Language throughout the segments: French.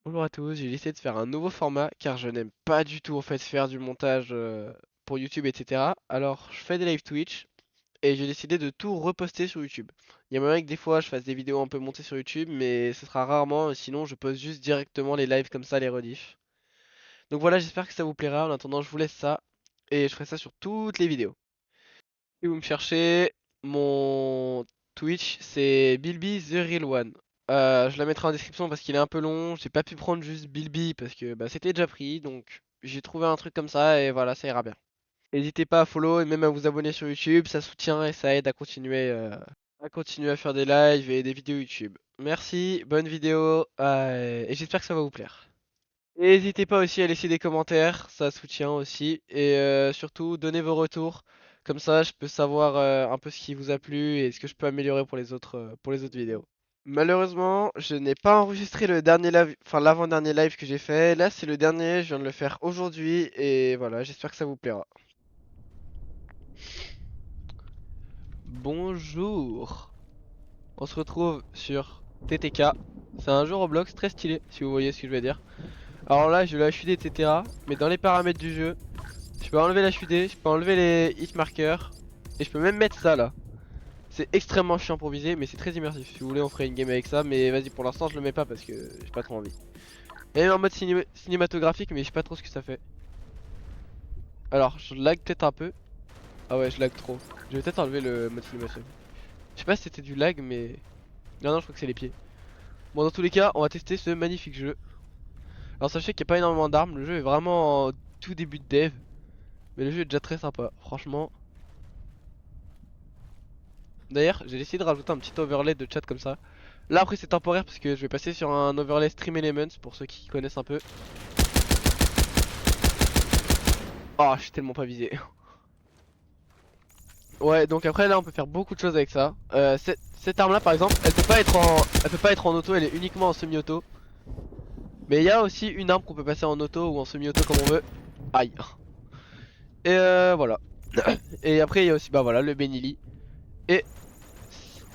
Bonjour à tous, j'ai décidé de faire un nouveau format car je n'aime pas du tout en fait faire du montage pour YouTube etc. Alors je fais des live Twitch et j'ai décidé de tout reposter sur YouTube. Il y a moyen que des fois je fasse des vidéos un peu montées sur YouTube mais ce sera rarement, sinon je poste juste directement les lives comme ça, les rediffs. Donc voilà, j'espère que ça vous plaira. En attendant, je vous laisse ça et je ferai ça sur toutes les vidéos. Si vous me cherchez, mon Twitch c'est Bilby The Real One. Je la mettrai en description parce qu'il est un peu long. J'ai pas pu prendre juste Bilby parce que bah, c'était déjà pris. Donc j'ai trouvé un truc comme ça et voilà, ça ira bien. N'hésitez pas à follow et même à vous abonner sur YouTube. Ça soutient et ça aide à continuer à faire des lives et des vidéos YouTube. Merci, bonne vidéo et j'espère que ça va vous plaire. Et n'hésitez pas aussi à laisser des commentaires, ça soutient aussi. Et surtout, donnez vos retours. Comme ça, je peux savoir un peu ce qui vous a plu et ce que je peux améliorer pour les autres vidéos. Malheureusement, je n'ai pas enregistré le dernier live, enfin l'avant-dernier live que j'ai fait. Là, c'est le dernier, je viens de le faire aujourd'hui. Et voilà, j'espère que ça vous plaira. Bonjour. On se retrouve sur TTK. C'est un jeu Roblox très stylé, si vous voyez ce que je veux dire. Alors là, je l'ai HUD, etc. Mais dans les paramètres du jeu, je peux enlever la HUD, je peux enlever les hit markers et je peux même mettre ça là. C'est extrêmement chiant pour viser mais c'est très immersif. Si vous voulez on ferait une game avec ça mais vas-y pour l'instant je le mets pas parce que j'ai pas trop envie. Et même en mode cinématographique mais je sais pas trop ce que ça fait. Alors je lag peut-être un peu. Ah ouais je lag trop. Je vais peut-être enlever le mode cinématique. Je sais pas si c'était du lag mais... Non non je crois que c'est les pieds. Bon dans tous les cas on va tester ce magnifique jeu. Alors sachez qu'il n'y a pas énormément d'armes, le jeu est vraiment en tout début de dev. Mais le jeu est déjà très sympa franchement. D'ailleurs, j'ai décidé de rajouter un petit overlay de chat comme ça. Là après c'est temporaire parce que je vais passer sur un overlay Stream Elements pour ceux qui connaissent un peu. Oh, je suis tellement pas visé. Ouais, donc après là on peut faire beaucoup de choses avec ça. Cette arme là par exemple, elle peut pas être en auto, elle est uniquement en semi-auto. Mais il y a aussi une arme qu'on peut passer en auto ou en semi-auto comme on veut. Aïe. Et voilà. Et après il y a aussi bah voilà le Benili et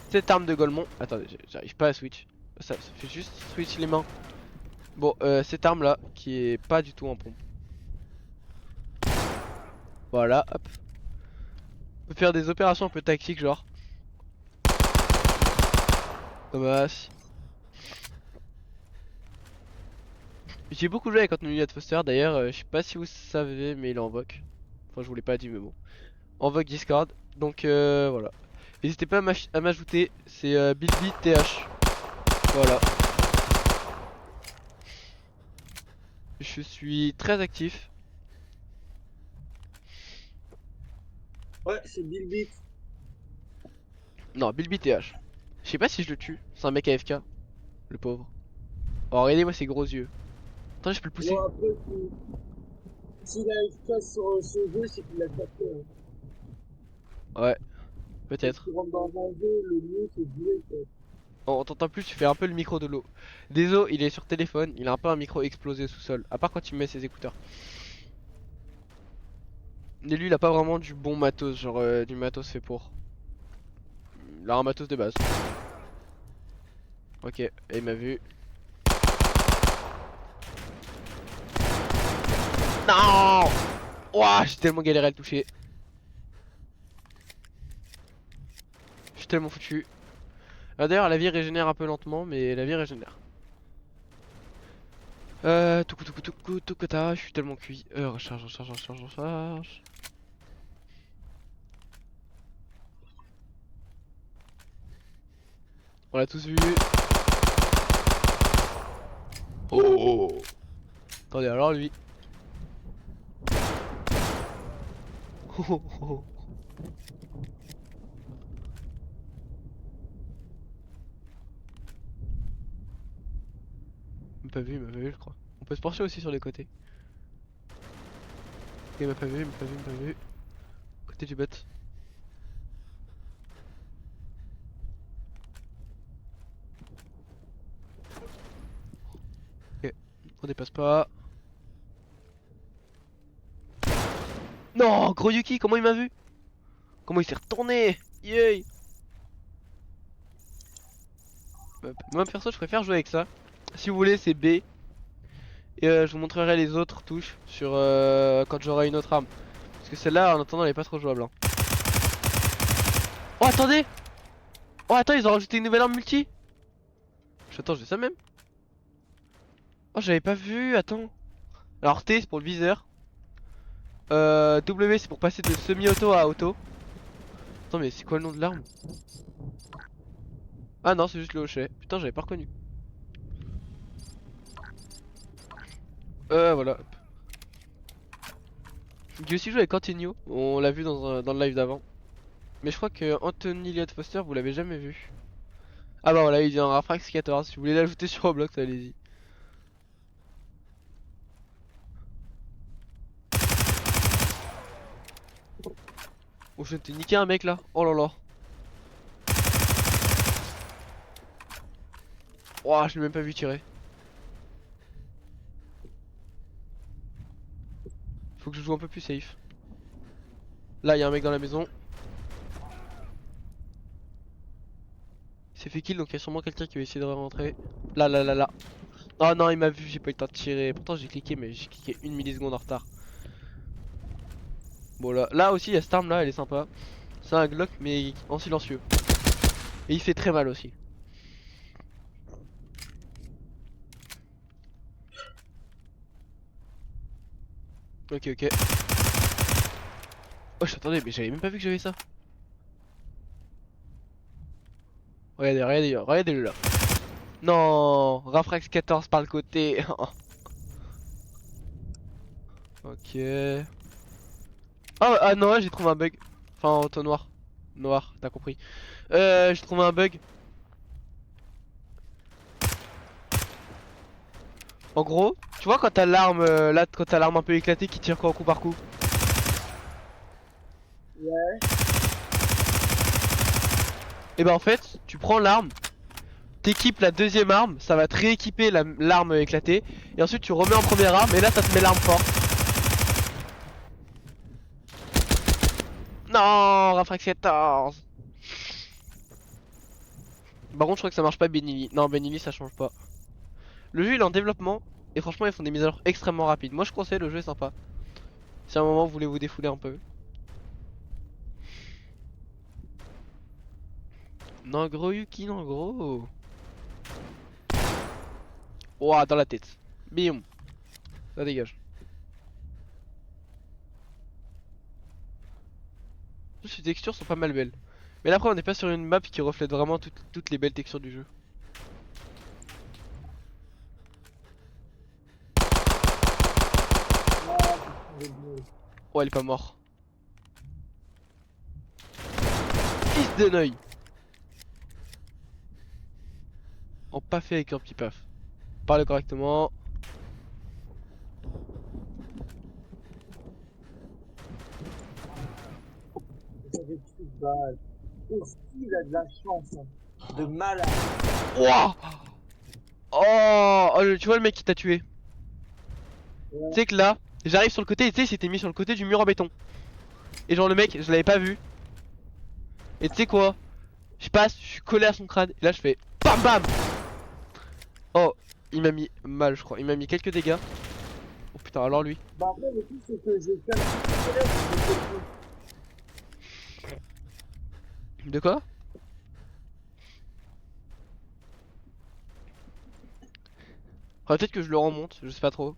cette arme de Golemont. Attendez, j'arrive pas à switch. Ça fait juste switch les mains. Bon, cette arme là, qui est pas du tout en pompe. Voilà, hop. On peut faire des opérations un peu tactiques, genre. Dommage. J'ai beaucoup joué avec Anthony Foster, d'ailleurs, je sais pas si vous savez, mais il est en VOC. Enfin, je vous l'ai pas dit, mais bon. En VOC Discord, donc voilà. N'hésitez pas à m'ajouter, c'est BillBTH. Voilà. Je suis très actif. Ouais, c'est Bill Beat. Non, BillBTH. Je sais pas si je le tue, c'est un mec AFK, le pauvre. Oh, regardez-moi ses gros yeux. Attends, je peux le pousser. Bon, après, s'il a efficace sur ce jeu, c'est qu'il a capté. Hein. Ouais, Quand peut-être. tu rentres dans un jeu, le mieux, c'est de jouer, quoi. On t'entend plus, tu fais un peu le micro de l'eau. Désolé, il est sur téléphone, il a un peu un micro explosé sous sol. À part quand il met ses écouteurs. Et lui, il a pas vraiment du bon matos, genre du matos fait pour. Il a un matos de base. Ok, et il m'a vu. Non. Ouah, j'ai tellement galéré à le toucher. Je suis tellement foutu. Ah, d'ailleurs, la vie régénère un peu lentement, mais la vie régénère. Je suis tellement cuit. Recharge, recharge, recharge, recharge. On l'a tous vu. Oh. Attendez, alors lui. Il m'a pas vu, je crois. On peut se pencher aussi sur les côtés. Il m'a pas vu, il m'a pas vu, il m'a pas vu. Côté du bot. Ok, on dépasse pas. Non, gros Yuki, comment il m'a vu? Comment il s'est retourné? Yay! Moi perso, je préfère jouer avec ça. Si vous voulez, c'est B. Et je vous montrerai les autres touches sur quand j'aurai une autre arme. Parce que celle-là, en attendant, elle est pas trop jouable. Hein. Oh, attendez! Oh, attends, ils ont rajouté une nouvelle arme multi! Attends, j'ai ça même? Oh, j'avais pas vu, attends. Alors, T, c'est pour le viseur. W, c'est pour passer de semi-auto à auto. Attends, mais c'est quoi le nom de l'arme? Ah non, c'est juste le hochet. Putain, j'avais pas reconnu. Voilà. J'ai aussi joué avec Antonio. On l'a vu dans le live d'avant. Mais je crois que Anthony Elliott Foster, vous l'avez jamais vu. Ah bah voilà, il vient en Rafrax 14. Si vous voulez l'ajouter sur Roblox, allez-y. Oh, je t'ai niqué un mec là. Oh là là. Oh, je l'ai même pas vu tirer. Faut que je joue un peu plus safe. Là, il y a un mec dans la maison. Il s'est fait kill, donc il y a sûrement quelqu'un qui va essayer de rentrer. Là, là, là, là. Oh non, il m'a vu, j'ai pas eu le temps de tirer. Pourtant, j'ai cliqué, mais j'ai cliqué une milliseconde en retard. Bon, là aussi, il y a cette arme là, elle est sympa. C'est un Glock, mais en silencieux. Et il fait très mal aussi. Ok, ok. Oh, j'attendais, mais j'avais même pas vu que j'avais ça. Regardez, regardez, regardez-le là. Non, Rafrax 14 par le côté. Ok. Ah non, j'ai trouvé un bug. Enfin, auto noir. Noir, t'as compris. J'ai trouvé un bug. En gros, tu vois quand t'as l'arme là, quand t'as l'arme un peu éclatée qui tire quoi coup par coup. Ouais. Et bah en fait, tu prends l'arme, t'équipes la deuxième arme, ça va te rééquiper l'arme éclatée, et ensuite tu remets en première arme, et là ça te met l'arme forte. Non, Rafrax 14. Par contre, je crois que ça marche pas Benili. Non, Benili ça change pas. Le jeu il est en développement, et franchement ils font des mises à jour extrêmement rapides. Moi je conseille, le jeu est sympa. Si à un moment vous voulez vous défouler un peu. Non gros Yuki, non gros. Ouah, dans la tête. Bim. Ça dégage. Ces textures sont pas mal belles. Mais là après on n'est pas sur une map qui reflète vraiment toutes les belles textures du jeu. Ah, putain, de Dieu. Oh elle est pas mort. Fils d'un oeil. En pas fait avec un petit paf. Parle correctement. Ça fait plus de balles. Aussi, il a de la chance. Hein. De malade. Ouah. Oh, tu vois le mec qui t'a tué. Ouais. Tu sais que là, j'arrive sur le côté et tu sais, il s'était mis sur le côté du mur en béton. Et genre le mec, je l'avais pas vu. Et tu sais quoi? Je passe, je suis collé à son crâne. Et là je fais BAM BAM. Oh, il m'a mis mal je crois. Il m'a mis quelques dégâts. Oh putain, alors lui. Bah après, le truc, c'est que j'ai fait un petit peu de De quoi? Faudrait peut-être que je le remonte, je sais pas trop.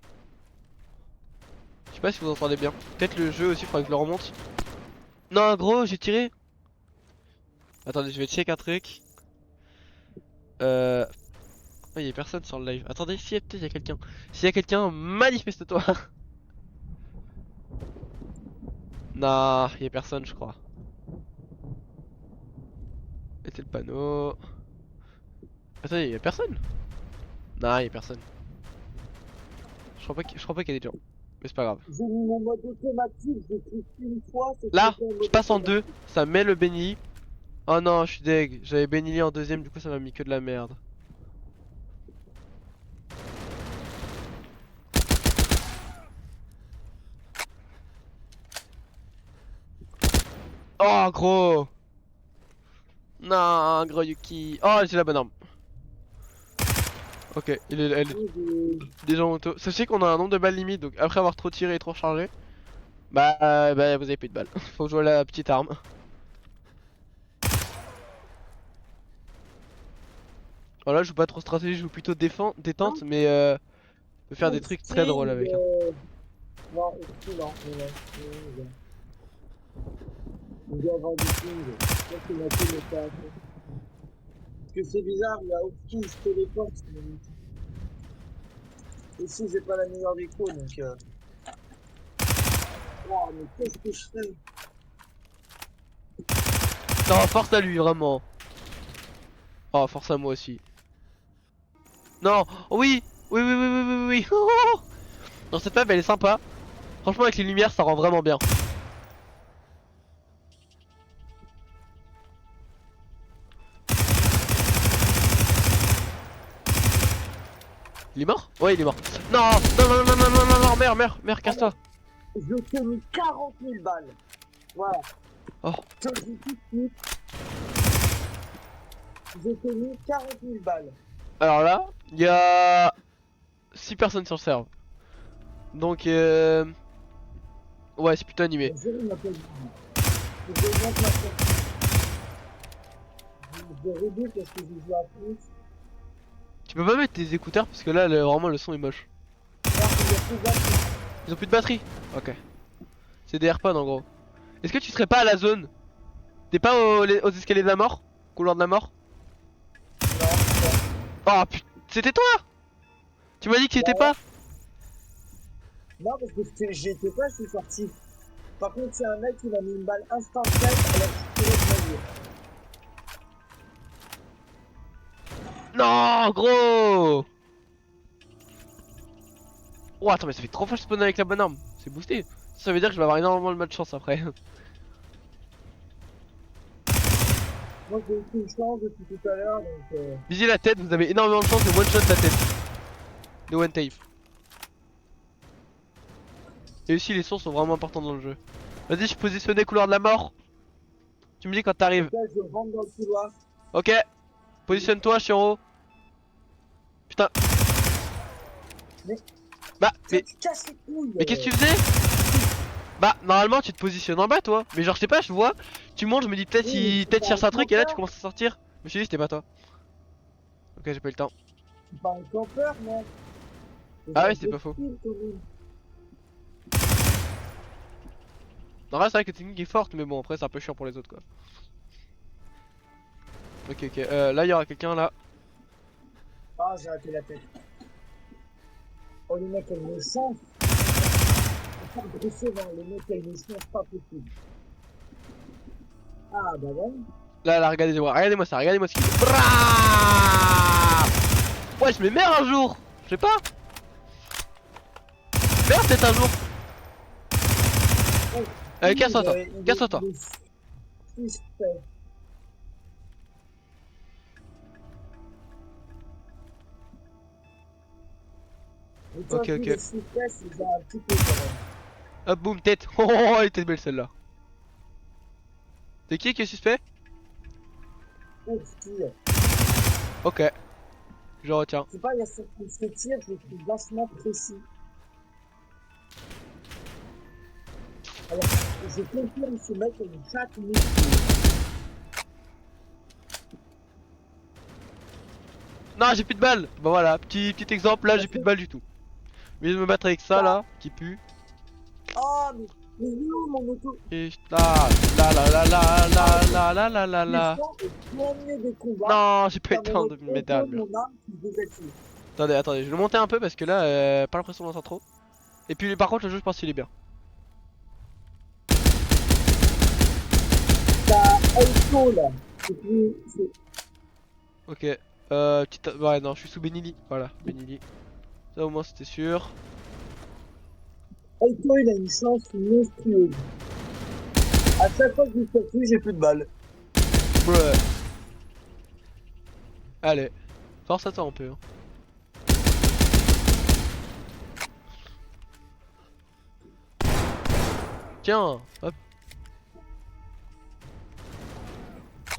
Je sais pas si vous entendez bien. Peut-être le jeu aussi, faudrait que je le remonte. Non, gros, j'ai tiré. Attendez, je vais check un truc. Oh, y'a personne sur le live. Attendez, si, peut-être y'a quelqu'un. S'il y a quelqu'un, manifeste-toi. Nah, y'a personne, je crois. Mettez le panneau. Attendez, y'a personne? Nah, y'a personne. Je crois pas qu'il y ait des gens. Mais c'est pas grave. J'ai mis mon mode automatique, j'ai cliqué une fois, c'est Là, en je mode passe en automatique. deux. Ça met le béni. Oh non, je suis deg. J'avais béni en deuxième, du coup ça m'a mis que de la merde. Oh, gros. Non, gros Yuki. Oh, j'ai la bonne arme. Ok, elle est Oui, déjà en moto. Sachez qu'on a un nombre de balles limite, donc après avoir trop tiré et trop rechargé, bah vous avez plus de balles. Faut jouer la petite arme. Voilà, je joue pas trop stratégie, je joue plutôt détente, mais je peux faire des trucs très drôles Sting, avec. Hein. non, Sting, non, non, non, non, il doit y avoir du Sting. Ça, c'est ma téléphone. Parce que c'est bizarre, il y a aucun qui se téléporte. Ici, j'ai pas la meilleure déco, donc. Oh, mais qu'est-ce que je fais? Non, force à lui, vraiment. Oh, force à moi aussi. Non, oh, oui, oui, oui, oui, oui, oui, oui. Oh, oh, oh. Non, cette map, elle est sympa. Franchement, avec les lumières, ça rend vraiment bien. Il est mort? Ouais, il est mort. Non, non, non, non, non, non, non, non, merde, Ah non, casse-toi. je t'ai mis 40 000 balles. Voilà. Oh, Je te le dis tout de suite, je t'ai mis 40 000 balles. alors là, il y a 6 personnes sur le serve. Donc, ouais, c'est plutôt animé. Mais Jérémy m'a pas dit. Je vais mettre ma tête. Je vais rébut parce que je joue à plus. Tu peux pas mettre tes écouteurs parce que là, vraiment, le son est moche. Alors qu'il y a plus d'actifs. Ils ont plus de batterie. Ok. C'est des AirPods en gros. Est-ce que tu serais pas à la zone? T'es pas aux escaliers de la mort? Couloir de la mort? Non, Oh putain, c'était toi? Tu m'as dit que bah c'était ouais. pas? Non, parce que j'étais pas, je suis sorti. Par contre, c'est un mec qui m'a mis une balle instant tête à la petite tirée de ma vie. Non, gros! Oh, attends, mais ça fait 3 fois que je spawn avec la bonne arme. C'est boosté. Ça veut dire que je vais avoir énormément de chance après. Moi, j'ai eu une chance depuis tout à l'heure, donc Visez la tête, vous avez énormément de chance de one shot la tête. De one tape. Et aussi, les sons sont vraiment importants dans le jeu. Vas-y, je suis positionné couloir de la mort. Tu me dis quand t'arrives. là, je rentre dans le couloir. Ok. Positionne-toi, Chiro. Putain. Mais, Bah, tu casses les couilles. mais qu'est-ce que tu faisais? Bah, normalement, tu te positionnes en bas, toi. Mais genre, je sais pas, je vois. Tu montes, je me dis peut-être Oui, il c'est peut-être pas un cherche un truc et là, tu campeur. commences à sortir. Je me suis dit, c'était pas toi. Ok, j'ai pas eu le temps. C'est pas un campeur, non. Ah ouais, c'est pas faux. En vrai, c'est vrai que la technique est forte, mais bon, après, c'est un peu chiant pour les autres, quoi. Ok, ok. Là, il y aura quelqu'un là. Ah, j'ai raté la tête. Oh, les mecs, elle me chance. Pas décevant, les mecs, elle me chance pas possible. Ah, bah ouais. Là, regardez-moi. Regardez-moi ça, regardez-moi ce qu'il fait. Brrrah. Ouais, je me meurs un jour. Je sais pas. Merde, peut-être un jour. Oh, Casse-toi, toi. Casse-toi, toi. il est suspect. Et toi, Ok, vu ok. le suspect, c'est déjà un petit peu quand même. Hop, boum, tête. Oh, oh, oh, elle était belle celle-là. C'est qui est suspect? Oh, style. Ok, je retiens. Je sais pas, il y a ce tir, je le trouve vachement précis. Alors, je confirme ce mec a une chatte musclée. Non, j'ai plus de balles. Bah voilà, petit exemple, là, j'ai plus de balles du tout. Mais je vais me battre avec ça là, qui pue. Oh, mais il est où mon auto? Et là, là, là, là, là, là, là, là, là, là, Les là. gens au premier des combats, Non, j'ai pas eu t'as le mon temps de auto, me mettre derrière le mur. mon arme qui désactive. Attendez, attendez, je vais le monter un peu parce que là, pas l'impression d'entendre trop. Et puis par contre, le jeu, je pense qu'il est bien. T'as Aiko là. C'est Ok, ouais, non, je suis sous Benili. Voilà, Benili. Ça au moins, c'était sûr. Aiko, il a une chance monstrueuse. À chaque fois que je tue, j'ai plus de balles. Bruh. Allez, force à toi un peu. Hein. Tiens, hop.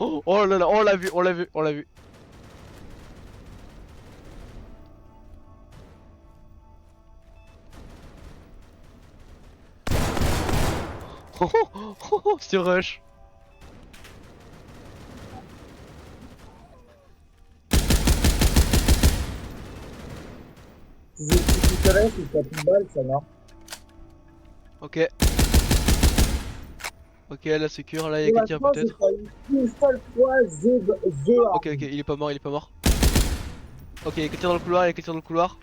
Oh, oh là là, on l'a vu, on l'a vu, on l'a vu. Sur rush. Si tu te laisses, il tape une balle, ça, non? Ok. Ok, la sécure, là il y a Et quelqu'un maintenant, j'ai peut-être. pas eu une seule fois The Ok, ok, il est pas mort, il est pas mort. Ok, il y a quelqu'un dans le couloir, il y a quelqu'un dans le couloir.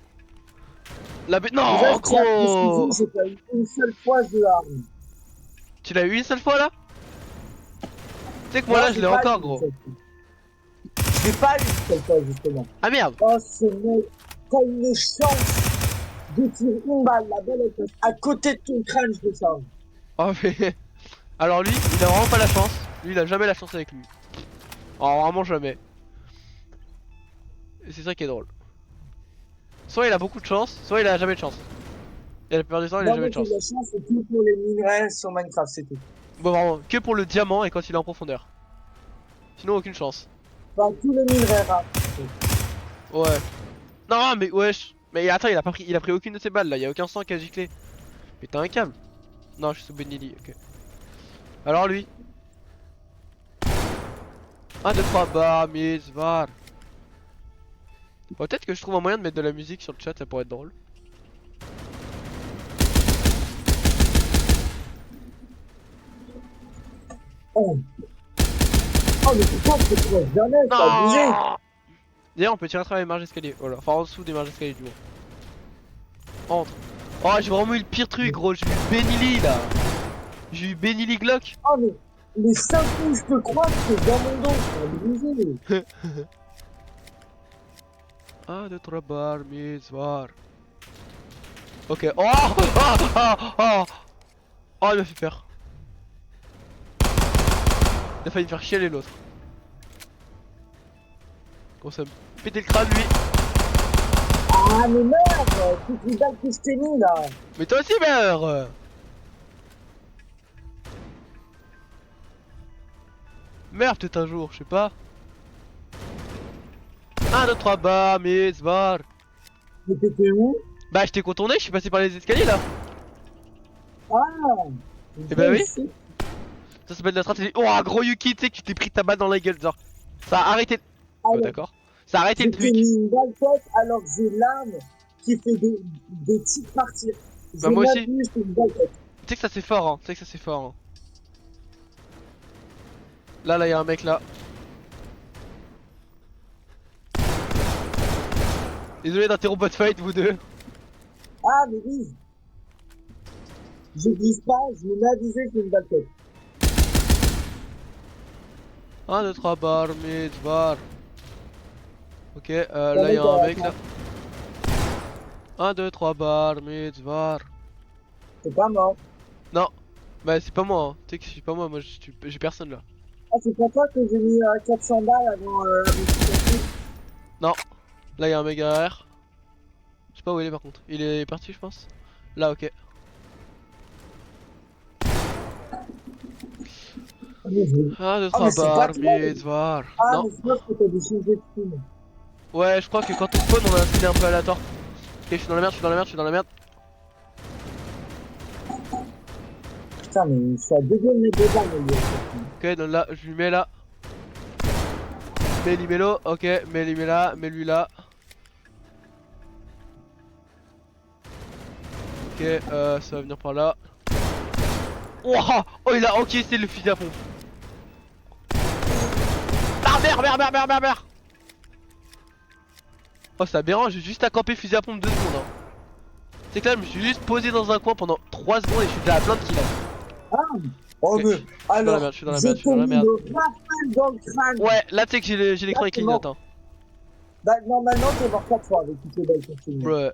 La bête. Déjà, Non, je tiens à préciser, gros! j'ai pas eu une seule fois The Arm. Tu l'as eu une seule fois là? Tu sais que moi Non, là je j'ai l'ai pas eu encore, une gros. seule fois. J'ai pas eu une seule fois, justement. Ah merde! Oh, ce mec, t'as une chance de tirer une balle, la balle est à côté de ton crâne, je le sens. Oh, mais. Alors lui, il a vraiment pas la chance. Lui, il a jamais la chance avec lui. Oh, vraiment jamais. Et c'est ça qui est drôle. Soit il a beaucoup de chance, soit il a jamais de chance. Et la plupart du temps, il a Moi, jamais moi, de j'ai de chance. la chance, c'est tout pour les minerais sur Minecraft, c'est tout. Bon, vraiment, que pour le diamant et quand il est en profondeur. Sinon, aucune chance. Enfin, tous les minerais rares. Ouais. Non, mais wesh. Mais attends, il a pris aucune de ses balles là. Y a aucun sang qui a giclé. Mais t'as un câble. Non, je suis sous Benili. Ok. Alors lui. 1, 2, 3, bah, Mitzvah. Peut-être que je trouve un moyen de mettre de la musique sur le chat, ça pourrait être drôle. Oh, oh mais c'est quoi ce proche jamais, t'as abusé. Non. D'ailleurs, on peut tirer à travers les marges d'escalier. Voilà. Enfin, en dessous des marges d'escalier du moins. Entre. Oh, j'ai vraiment eu le pire truc, gros. J'ai eu Benili là. J'ai eu Benili Glock. Oh mais les 5 coups, je te crois que c'est dans mon dos, t'as abusé. 1, 2, 3, bar, Mitzvah. Ok. Oh, oh, oh, oh. Oh, il m'a fait peur. Il a failli me faire chialer l'autre. Commence à me péter le crâne lui. Ah mais merde, toutes les balles que je t'ai mis là. Mais toi aussi meurs. Meurs peut-être un jour, je sais pas. 1, 2, 3, bas, Mitzvah. Mais t'étais où? Bah je t'ai contourné, je suis passé par les escaliers là. Ah. Eh bah oui. Ici. Ça s'appelle la stratégie. Oh gros Yuki, tu sais que tu t'es pris ta balle dans la gueule, genre. Ça a arrêté. Oh Alors, d'accord. Ça a arrêté je le t'ai truc. mis une balle tête alors que j'ai l'arme qui fait des tirs partir. Bah J'ai moi même aussi. vu, c'est une balle tête. Tu sais que ça c'est fort hein. Tu sais que ça c'est fort hein. Là y'a un mec là. Désolé d'interrompre votre fight vous deux. Ah mais oui. Je vise pas, je me mets à viser, c'est une balle tête. 1, 2, 3, bar, Mitzvah. Ok, Ça là va, y'a un ça mec va. là. 1, 2, 3, bar, Mitzvah. C'est pas mort. Non, bah c'est pas moi hein. Tu sais que c'est pas moi, j'ai personne là. Ah, c'est pour toi que j'ai mis 400 balles avant Non, là y'a un mec derrière. Je sais pas où il est par contre. Il est parti je pense. Là ok. Ah, mais je... 1, 2, ah, 3, mais c'est pas bar, toi. Mitzvah. Ah, Non. mais c'est parce que t'as des changé de skin. Ouais, je crois que quand on spawn on a un skin un peu aléatoire. Ok, je suis dans la merde, je suis dans la merde, je suis dans la merde. Putain, mais je suis à 2 de mes deux balles, lui. Ok, donc là, je lui mets là. Mets-lui-mets-lo, ok, mets-lui là, mets-lui là. Ok, ça va venir par là. Ouah, oh, il a encaissé le fusil à pompe. Ah merde, merde, merde, merde, merde, merde. Oh, c'est aberrant, j'ai juste à camper fusil à pompe 2 secondes. Hein. C'est que là, je me suis juste posé dans un coin pendant 3 secondes et je suis déjà à plein de kills. Ah, oh, Ok, mais je suis dans la alors, merde, je suis dans la je merde, je suis t'ai dans la mis merde. le rafale dans le crâne. Ouais, là, tu sais que j'ai l'écran Là, qui c'est clignote. mort. Hein. Bah, normalement, t'es mort 4 fois avec toutes les balles que tu mets. Ouais.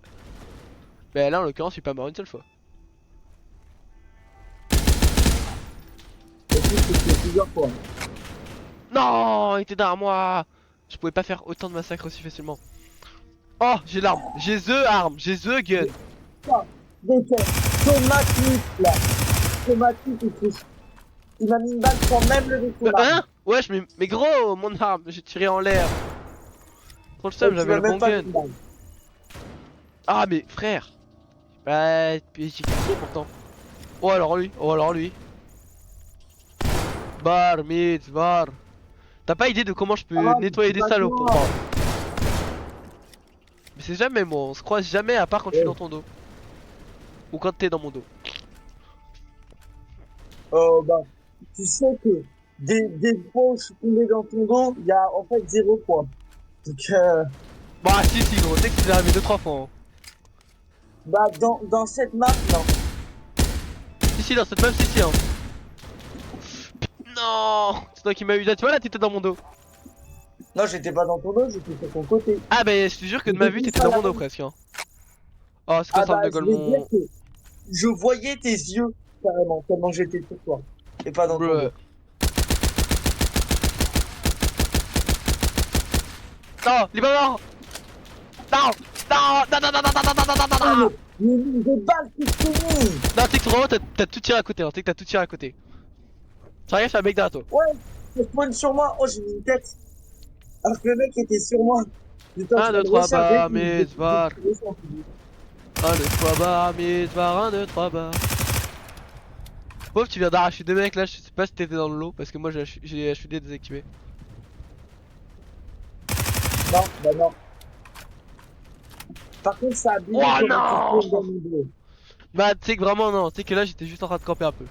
Mais là, en l'occurrence, je suis pas mort une seule fois. Et puis, c'est plusieurs fois. Non, il était derrière moi. Je pouvais pas faire autant de massacres aussi facilement. Oh, j'ai l'arme, j'ai the arme, j'ai the gun. Ça, donc, Tomatis, là. Tomatis, il m'a mis une balle sans même lever son arme. Hein? Wesh, mais gros, mon arme, j'ai tiré en l'air. Trop le seum, Et tu j'avais m'as le même bon pas gun. mis une balle. Ah, mais frère. Bah, puis j'ai cliqué pourtant. Oh, alors lui, oh, alors lui. Bar, mid, bar. T'as pas idée de comment je peux Ah, nettoyer des salauds pour d'accord. moi. Mais c'est jamais moi, on se croise jamais à part quand je suis Ouais. dans ton dos. Ou quand t'es dans mon dos. Bah, tu sais que des fois où je suis tombé dans ton dos, il y a en fait 0 points. Donc, Bah si si gros, tu sais que c'est arrivé 2-3 fois. Hein. bah, dans cette map, non. Si si dans cette map si si hein. Non, c'est toi qui m'as eu là, tu vois là t'étais dans mon dos. Non, j'étais pas dans ton dos, j'étais sur ton côté. Ah bah je te jure que de ma J'étais vue plus t'étais à dans la mon dos même. presque hein. Oh c'est quoi Ah ça arme bah, de je vais dire Golemon. que je voyais tes yeux, carrément, tellement j'étais sur toi. Et pas dans ton Bruh. dos. Non, il est pas mort. Non, non, non, non, non, non, non, non, non, non, non, Ah, non. mais des balles qui se finissent. Non, tu sais que vraiment t'as tout tiré à côté, hein. Tu sais que t'as tout tiré à côté. Ça arrive, c'est un mec derrière toi. Ouais, ça spawn sur moi. Oh, j'ai mis une tête. Alors que le mec était sur moi. J'étais en 1, train 2, de 3 recharger, bar, puis mid, var. j'ai descendu. 1, 2, 3 bar, mid, var, 1, 2, 3 bar. Pauvre, tu viens d'arracher deux mecs là, je sais pas si t'étais dans le lot parce que moi j'ai HUD désactivé. Non, bah non. Par contre, ça a abusé Oh comment tu spawn dans non. mon dos. Bah, tu sais que vraiment non, tu sais que là j'étais juste en train de camper un peu.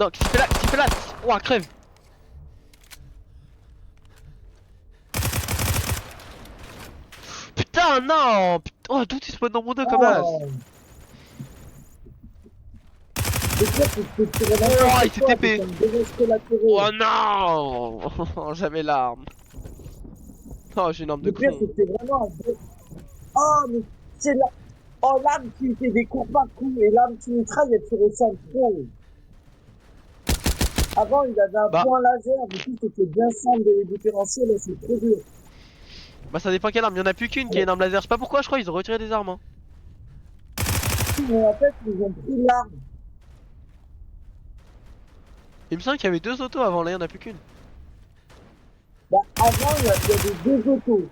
Non, qu'est-ce qu'il fait là? Qu'est-ce qu'il fait là? Ouah, crève! Putain, non! Putain, oh, d'où tu spawn dans mon dos comme as? Oh, le pire, c'est que je peux tirer Oh, n'importe il s'est quoi avec TP! un dégâts collatéraux. Oh non! J'avais l'arme. Oh, j'ai une arme de Le pire, con. c'est que c'est vraiment un Oh, mais c'est là. Oh, l'âme qui fait des coups par coup et l'âme qui mitraille, elle se ressemble trop. Avant, il avait un Bah, point laser, du coup, c'était bien simple de les différencier, là, c'est trop dur. bah ça dépend quelle arme. Il y en a plus qu'une qui est une arme laser. Je sais pas pourquoi, je crois ils ont retiré des armes. Hein. Mais en fait, ils ont pris l'arme. Il me semble qu'il y avait deux autos avant, là il y en a plus qu'une. Bah, avant, il y avait deux autos.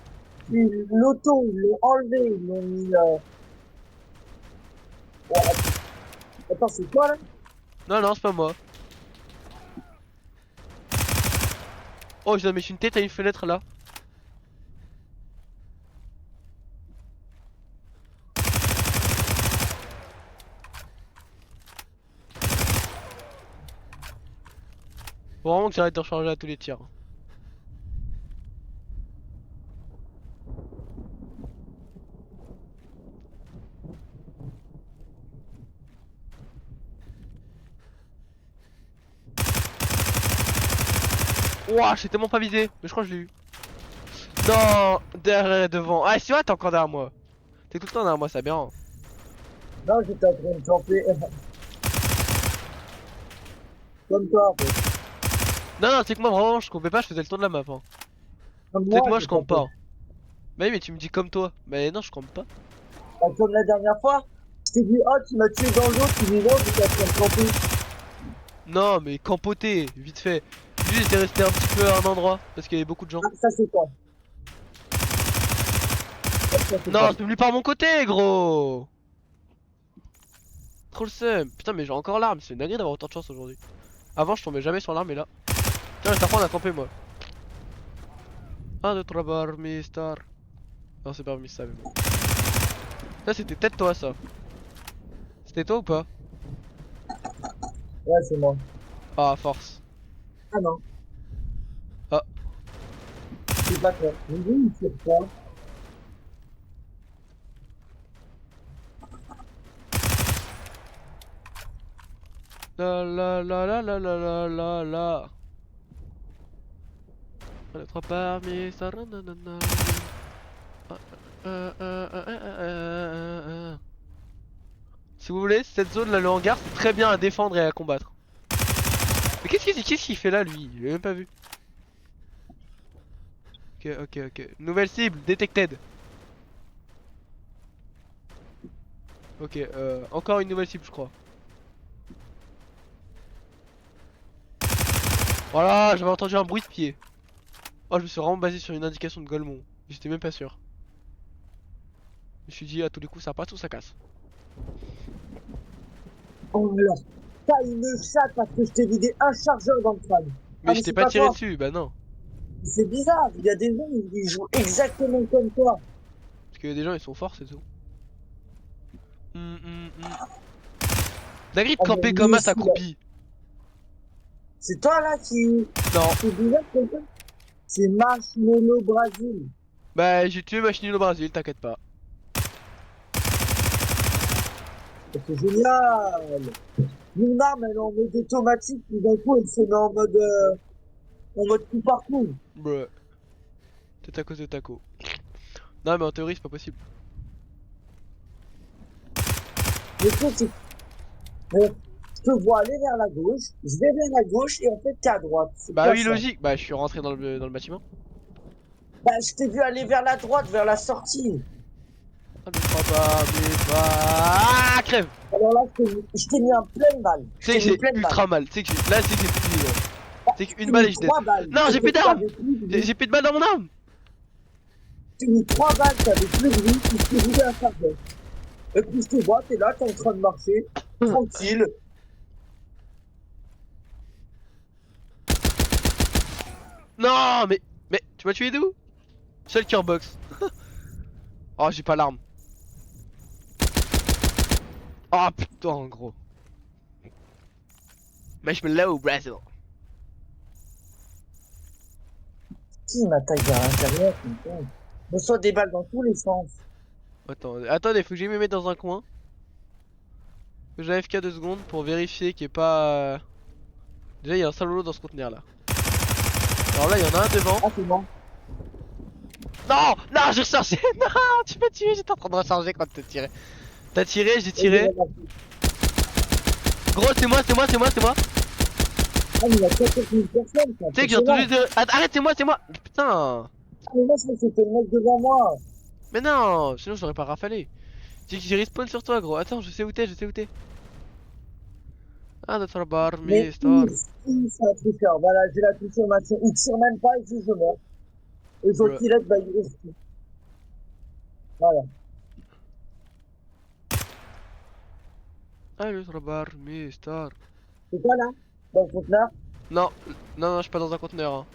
Puis l'auto, ils l'ont enlevé, ils l'ont mis. Ouais, attends, c'est quoi là? Non, non, c'est pas moi. Oh, je dois mettre une tête à une fenêtre là. Faut vraiment que j'arrête de recharger à tous les tirs. Ouah, j'ai tellement pas visé, mais je crois que je l'ai eu. Non, derrière et devant. Ah, si ouais, t'es encore derrière moi. T'es tout le temps derrière moi, c'est aberrant. Non, j'étais en train de camper. Comme toi, en fait. Non, non, c'est que moi vraiment, je comptais pas, je faisais le tour de la map. Hein. Comme C'est moi, que moi, j'ai je campe campé. pas. Bah oui, mais tu me dis comme toi. Mais non, je campe pas. Bah, comme la dernière fois, je t'ai dit, oh, tu m'as tué dans l'eau, tu dis non, j'étais en train de camper. Non, mais campoter, vite fait. Lui, j'étais resté un petit peu à un endroit parce qu'il y avait beaucoup de gens. Ah, ça c'est quoi? Ça c'est Non, quoi? je me par mon côté, gros. Trop le seum. Putain, mais j'ai encore l'arme. C'est une dinguerie d'avoir autant de chance aujourd'hui. Avant, je tombais jamais sur l'arme, et là. Tiens, cette fois, on a campé, moi. 1, 2, 3 bar, Mister. Non, c'est pas Mister, mais bon. Ça, c'était peut-être toi, ça. C'était toi ou pas? Ouais, c'est moi. Ah, force. Ah non, Ah. c'est pas toi. Mais oui, il tire pas. La la la la la la la la la. 1, 2, 3 bar, Mister. Nanana. Ah, Si vous voulez, cette zone là, le hangar, c'est très bien à défendre et à combattre. Mais qu'est-ce qu'il fait là, lui? Je l'ai même pas vu. Ok, ok, ok. Nouvelle cible, detected. Ok, encore une nouvelle cible, je crois. Voilà, j'avais entendu un bruit de pied. Oh, je me suis vraiment basé sur une indication de Golemont. J'étais même pas sûr. Je me suis dit, à tous les coups, ça passe ou ça casse. Oh alors, t'as une chatte parce que je t'ai vidé un chargeur dans le crâne. Ah Mais mais je t'ai c'est pas pas tiré toi. dessus, bah non. C'est bizarre, il y a des gens, ils jouent exactement comme toi. Parce que des gens, ils sont forts, c'est tout. Dinguerie de Ah mais camper lui comme as aussi, là. accroupi. C'est toi là Non. qui est bizarre comme ça. C'est Marshmello Brasil. Bah, j'ai tué Machinil au Brésil, t'inquiète pas. C'est génial. Mon arme, elle est en mode automatique, puis d'un coup, elle se met en mode coup par coup. Bruh. C'est à cause de Taco. Non, mais en théorie, c'est pas possible. Le truc, c'est que je te vois aller vers la gauche, je vais vers la gauche, et en fait, t'es à droite. C'est Bah quoi oui, ça? logique. Bah, je suis rentré dans le bâtiment. Bah, je t'ai vu aller vers la droite, vers la sortie. Ah, mais crois pas, mais pas. Ah, crève! Alors là, je t'ai mis un plein balle. Tu Je sais t'ai que mis j'ai plein balle. ultra mal. Tu sais que là, c'est fini. Bah, C'est je qu'une t'ai balle mis et je dead. 3 balles. Non, j'ai plus d'armes! T'avais plus de vie. J'ai plus de balles dans mon arme! Je t'ai mis 3 balles, t'avais plus de vie, puis je t'ai vidé un chargeur. Et puis je te vois, t'es là, t'es en train de marcher, tranquille. Non, mais, tu m'as tué d'où? Shulker box. Oh, j'ai pas l'arme. Oh putain, gros. Marshmallow, Brazil. Qui m'attaque vers l'intérieur, putain. Je reçois des balles dans tous les sens. Attendez, faut que j'aille me mettre dans un coin. Que j'ai AFK 2 secondes pour vérifier qu'il n'y ait pas. Déjà, il y a un sale dans ce conteneur là. Alors là, il y en a un devant. Ah, c'est bon. Non, non, j'ai rechargé. Non, tu m'as tué. J'étais en train de recharger quand t'as tiré. T'as tiré, j'ai Et il y tiré. en a- Gros, c'est moi, c'est moi, c'est moi, c'est moi. Ah, mais il y a 14 000 personnes, c'est Tu sais que j'ai entendu impressionnant. Arrête, c'est moi, c'est moi. Putain. Ah, mais moi, je crois que c'était le mec devant moi. Mais non, sinon j'aurais pas rafalé. J'ai respawn sur toi, gros. Attends, je sais où t'es, je sais où t'es. Ah, notre bar, Mais Mister. c'est un truqueur. Voilà, j'ai la confirmation. Il tire même pas, il dit je meurs. Et quand Bruh. il aide, bah, il reste. Voilà. Ah, notre bar, Mister. C'est toi, là? Dans le conteneur? Non, non, je suis pas dans un conteneur. Hein.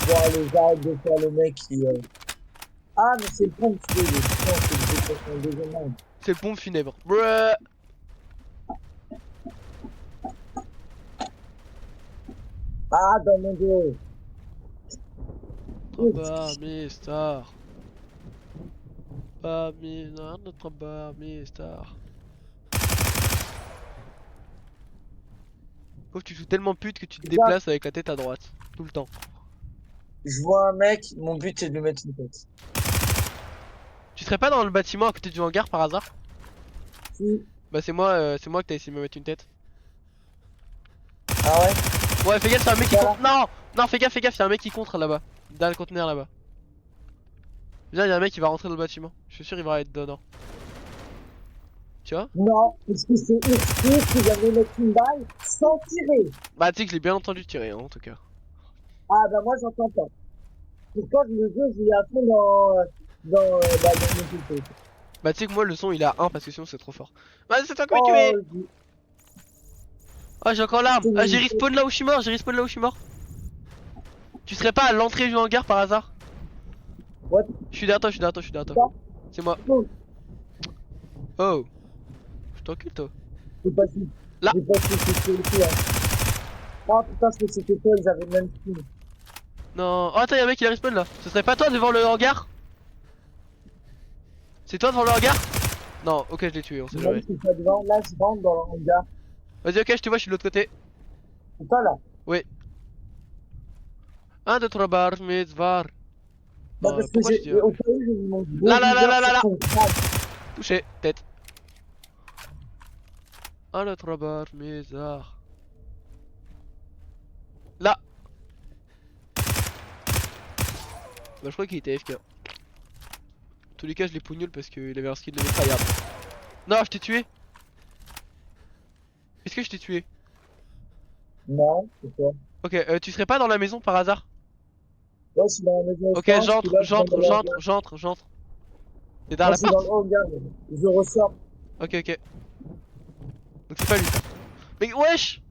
Bon, allez, j'arrête de faire le mec qui. Ah, mais c'est le pompe qui est le putain, c'est le déplacement de deuxième arme. C'est le pompe funèbre. Bruh. Ah, dans mon dos. Notre bar, Mister. Pas Mister, notre bar, Mister. Pauvre, tu joues tellement pute que tu te Regarde, déplaces avec la tête à droite. Tout le temps. je vois un mec, mon but c'est de lui mettre une tête. Tu serais pas dans le bâtiment à côté du hangar par hasard? Si. Bah c'est moi que t'as essayé de me mettre une tête. Ah ouais? Ouais, fais gaffe, c'est un mec qui Voilà. contre. Non! Non, fais gaffe, c'est un mec qui contre là-bas. Dans le conteneur là-bas. Viens, y'a un mec qui va rentrer dans le bâtiment. Je suis sûr il va être dedans. Tu vois? Non, parce que c'est Ursus qui va me mettre une balle sans tirer. Bah tu sais que je l'ai bien entendu tirer hein, en tout cas. Ah bah moi j'entends pas. Pourquoi le jeu, je l'ai à fond dans mon PC. Bah tu sais que moi le son il est à 1 parce que sinon c'est trop fort. Bah c'est toi qui m'as Oh, tué! Ah j'ai encore l'arme! je Ah j'ai t'ai mis une tête. respawn là où je suis mort, j'ai respawn là où je suis mort. Tu serais pas à l'entrée du hangar par hasard? What? Je suis derrière toi, je suis derrière toi, je suis derrière toi. C'est moi. Non, Oh! Je t'encule toi. c'est pas si. Là. J'ai pas su que c'était là. Ah putain, je pensais que c'était toi, ils avaient le même skin. Non. Oh attends y'a un mec qui a respawn là. Ce serait pas toi devant le hangar? C'est toi devant le hangar? Non, ok je l'ai tué, on sait Moi, jamais. je suis pas devant, là je rentre dans le hangar. Vas-y ok je te vois, je suis de l'autre côté. C'est toi là? Oui. 1, 2, 3 bar, mitzvar. Bah Non, parce que pourquoi je dis au cas où j'ai mis mon gros Là, là, là, viseur là, là, sur là. son crâne. Touché, tête. 1, 2, 3 bar, mitzvar. Là. Bah je crois qu'il était AFK. tous les cas, je l'ai pougnoule parce qu'il avait un skin de tryhard. Non, je t'ai tué. Est-ce que je t'ai tué? Non, c'est quoi? Ok, tu serais pas dans la maison par hasard? Là, je suis dans la maison, je Ok, pense, puis j'entre, là, je viens j'entre, d'aller en j'entre, bas. j'entre, j'entre. T'es derrière Moi, la je suis dans le porte? haut, regarde. Je ressors. Ok, ok. Donc c'est pas lui. Mais wesh!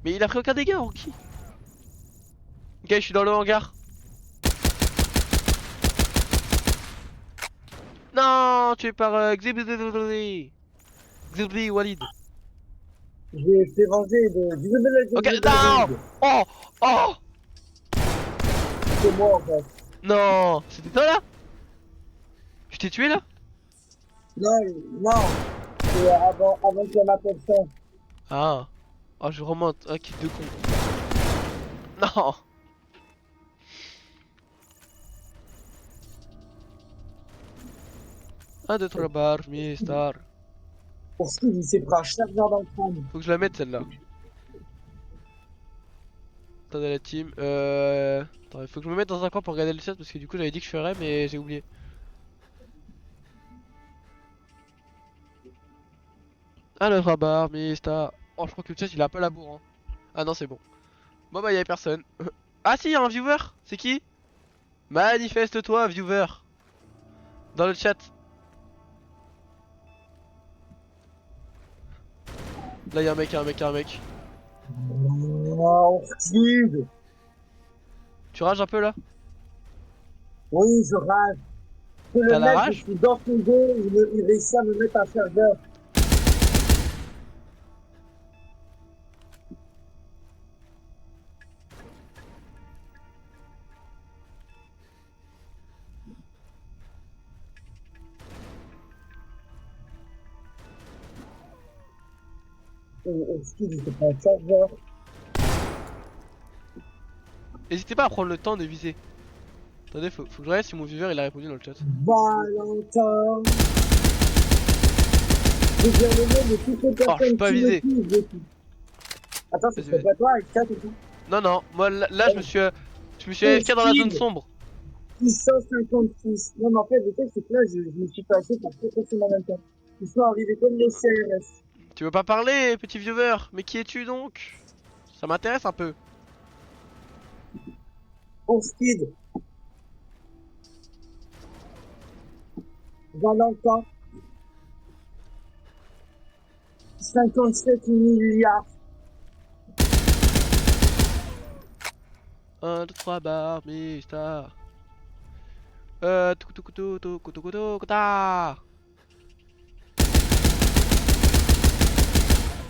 Mais il a pris aucun dégât, Rocky. Ok, je suis dans le hangar. Non, tu es par Xibli. Xibli Walid. J'ai été vengé Ok, non! de... Oh! Oh! C'est moi, en fait. Non! C'était toi là? Je t'ai tué là? Non, non. C'est avant qu'elle m'appelle ça. Ah. Oh, je remonte. Un kill de con. Non! 1, 2, 3 bar, star. Pour ce qu'il s'est pris un chargeur dans le crâne. Faut que je la mette celle-là. Attendez la team. Attends, il faut que je me mette dans un coin pour regarder le chat parce que du coup j'avais dit que je ferais mais j'ai oublié. Ah le rabar, star. Oh je crois que le chat il a un peu la bourre hein. Ah non c'est bon. Bon bah y'a personne. Ah si y'a un viewer. C'est qui? Manifeste-toi viewer. Dans le chat. Là y'a un mec, y'a un mec, y'a un mec. Oh, Steve. Tu rages un peu là? Oui, je rage. Que le T'as la mec, je rage? suis dans son dos, il réussit à me mettre un chargeur. Steve, il s'est pris un chargeur. N'hésitez pas à prendre le temps de viser. Attendez, faut que je regarde si mon viewer il a répondu dans le chat. Valentin. Je viens le nom de toutes les Oh, je suis personnes pas qui me visé. suivent. Attends, Vas-y, c'est vas-y. pas toi avec ça, c'est tout. Non, non, moi là je me suis Oh, AFK dans la zone Steve. sombre. 656. Non, mais en fait, le truc, c'est que là, je me suis passé par deux personnes en même temps. Ils sont arrivés comme les CRS. Tu veux pas parler, petit viewer? Mais qui es-tu donc? Ça m'intéresse un peu. Pour Speed, Valentin, 57 milliards. 1, 2, 3 bar, star. Kouta.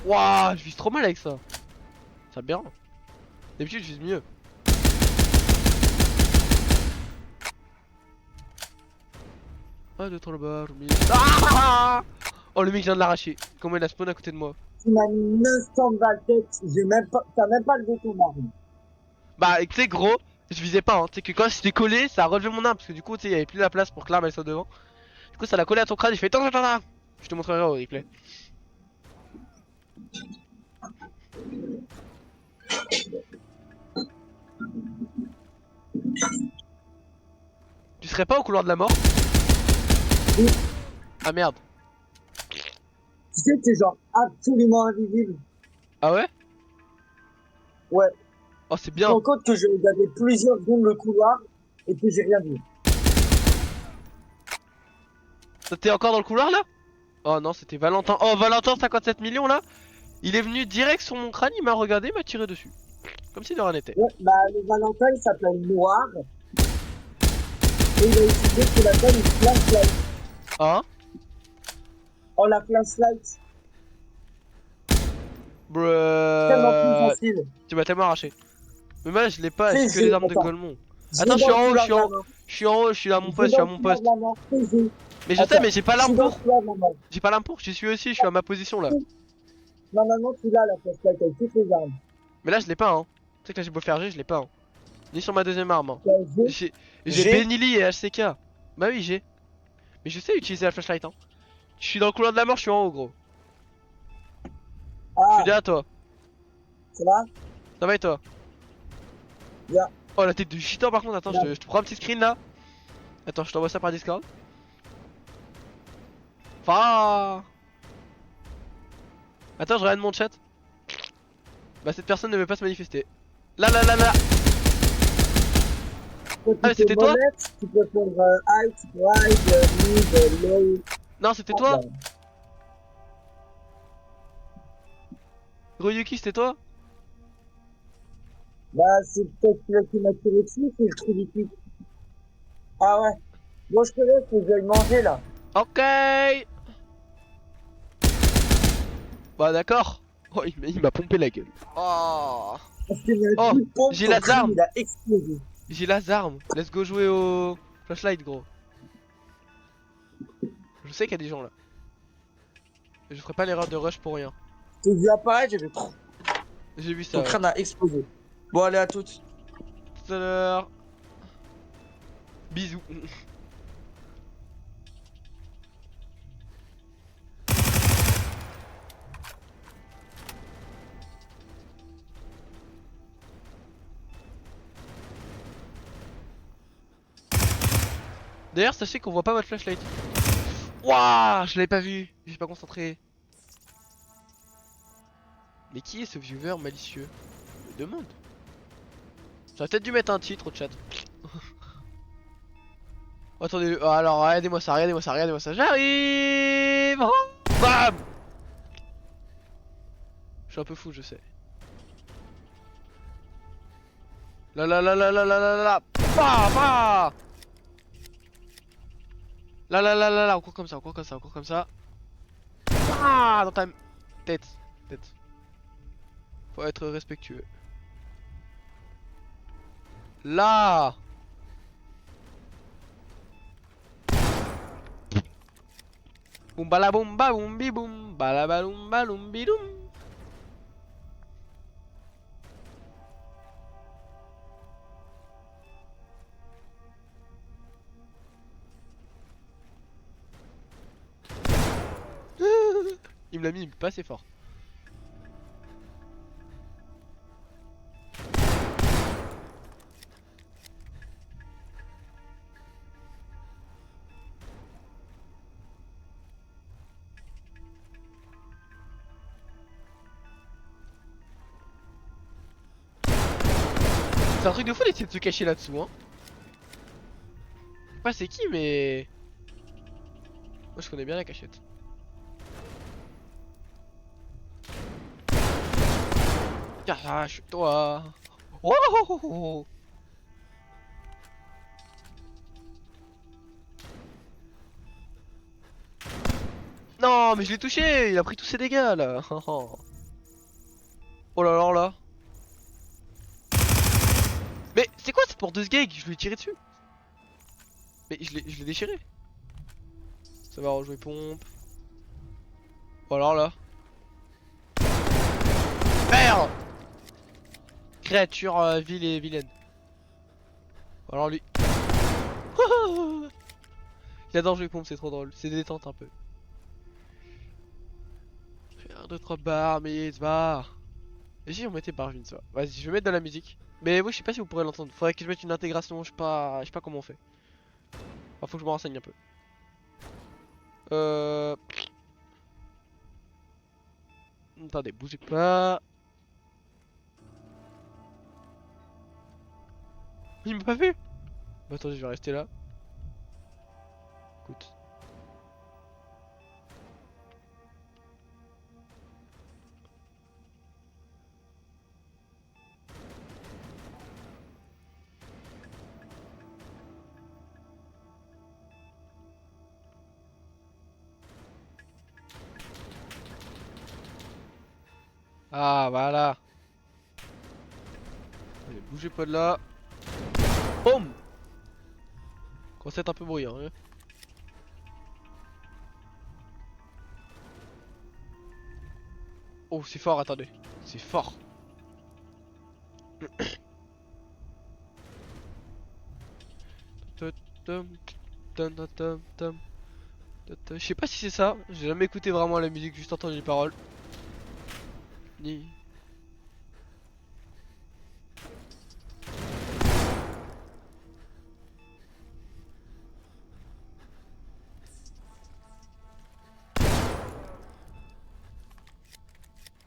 Wouah, je vise trop mal avec ça. Ça bien. D'habitude, je vise mieux. Ah, 2, 3 bar, ah. Oh, le mec vient de l'arracher. Comment il a spawn à côté de moi? Tu m'as mis 900 de la tête. T'as même pas levé ton arme. Bah, tu sais, gros, je visais pas. Hein. Tu sais que quand j'étais collé, ça a relevé mon arme. Parce que du coup, tu sais, il y avait plus la place pour que l'arme elle soit devant. Du coup, ça l'a collé à ton crâne. Il fait attends. Je te montrerai au replay. Tu serais pas au couloir de la mort? Oui. Ah merde. Tu sais que t'es genre absolument invisible. Ah ouais? Ouais. Oh, c'est Je me bien. rends compte que j'ai regardé plusieurs secondes le couloir et que j'ai rien vu. T'es encore dans le couloir là? Oh non, c'était Valentin. Oh, Valentin, 57 millions là. Il est venu direct sur mon crâne, il m'a regardé, il m'a tiré dessus. Comme si de rien n'était. Ouais, bah, le Valentin, il s'appelle Noir. Et il a utilisé ce qu'on appelle une flashlight. Hein? Oh, la flashlight. Tellement plus Bruh. facile. Tu m'as tellement arraché. Mais moi, je l'ai pas, j'ai que Fais-y, les armes de attends. Golemont. Attends, je suis en haut, je suis en haut, je suis à mon poste, je suis à mon poste. Mais je sais, mais j'ai pas l'arme pour. J'ai pas l'arme pour, j'y suis aussi, je suis à ma position là. Normalement, tu l'as la flashlight avec toutes les armes. Mais là, je l'ai pas, hein. Tu sais que là, j'ai beau faire G, je l'ai pas, hein. Ni sur ma deuxième arme, hein. J'ai J'ai Benili et HCK. Bah oui, j'ai. Mais je sais utiliser la flashlight, hein. Je suis dans le couloir de la mort, je suis en haut, gros. Je Ah, suis derrière toi. ça va? Ça va et toi? Bien. Oh, la tête de gitan par contre, attends, Bien. je te prends un petit screen là. Attends, je t'envoie ça par Discord. Fa. Attends, je regarde mon chat. Bah cette personne ne veut pas se manifester. Là là là là. Quand Ah tu mais fais c'était toi? monette, tu peux faire high, ride, mid, low. Non, c'était Ah, bah. toi? Ryuki, c'était toi? Bah, c'est peut-être celui qui m'a tiré dessus, c'est le trou du cul. Ah ouais. Bon, je te laisse, faut que j'aille manger là. Ok. Bah d'accord. Oh, il m'a pompé la gueule. Oh. Parce qu'il y a un Oh, coup de pompe, j'ai ton las crâne armes. il a explosé. J'ai las armes. Let's go jouer au flashlight, gros. Je sais qu'il y a des gens là. Je ferai pas l'erreur de rush pour rien. J'ai vu apparaître, j'ai fait J'ai vu ton ça, ouais. crâne a explosé. Bon, allez, à toutes. Tout à l'heure. Bisous. D'ailleurs, sachez qu'on voit pas votre flashlight. Waouh, je l'avais pas vu. J'ai pas concentré. Mais qui est ce viewer malicieux? Je me demande. J'aurais peut-être dû mettre un titre au chat. Oh, attendez, oh, alors regardez-moi ça, regardez-moi ça, regardez-moi ça. J'arrive. Oh, bam. Je suis un peu fou, je sais. Là là là là là là là là. Bah bah. Là là là là là, encore comme ça, encore comme ça, encore comme ça. Ah, dans ta tête, tête. Faut être respectueux. Là. Boum bala boum ba boum bi boum bala baloum baloum bidoum. Il me l'a mis pas assez fort. C'est un truc de fou d'essayer de se cacher là-dessous, hein. Je sais pas c'est qui, mais moi je connais bien la cachette. Cache-toi. Oh, oh, oh, oh, oh. Non, mais je l'ai touché. Il a pris tous ses dégâts là. Oh là là là. Mais c'est quoi cette porte de ce gag? Je lui ai tiré dessus. Mais je l'ai déchiré. Ça va rejouer pompe. Oh alors là. Merde. Créature vile et vilaine. Alors lui. Il adore jouer pompe, c'est trop drôle. C'est détente un peu. Faire 2-3 barres, mais va. Et si on mettait Barvin, ça va. Vas-y, je vais mettre de la musique. Mais oui, je sais pas si vous pourrez l'entendre. Faudrait que je mette une intégration, je sais pas comment on fait. Enfin, faut que je me renseigne un peu. Euh... Attendez, bougez pas. Il m'a pas vu. Bah attendez, je vais rester là. Écoute. Ah, voilà. Allez, bougez pas de là. Boum. Commence à être un peu bruyant, hein. Oh, c'est fort, attendez. C'est fort. Je sais pas si c'est ça. J'ai jamais écouté vraiment la musique, juste entendu les paroles. Ni.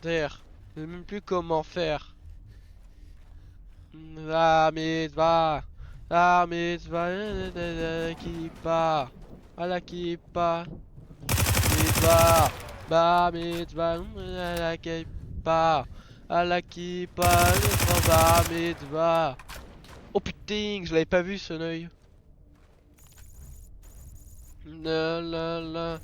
Terre. Je sais même plus comment faire. La mitzvah. La mitzvah. Kippa. À la kippa. Mitzvah. Ba mitzvah. À la kippa. À la kippa. Ba mitzvah. Oh putain, je l'avais pas vu ce œil. La la la.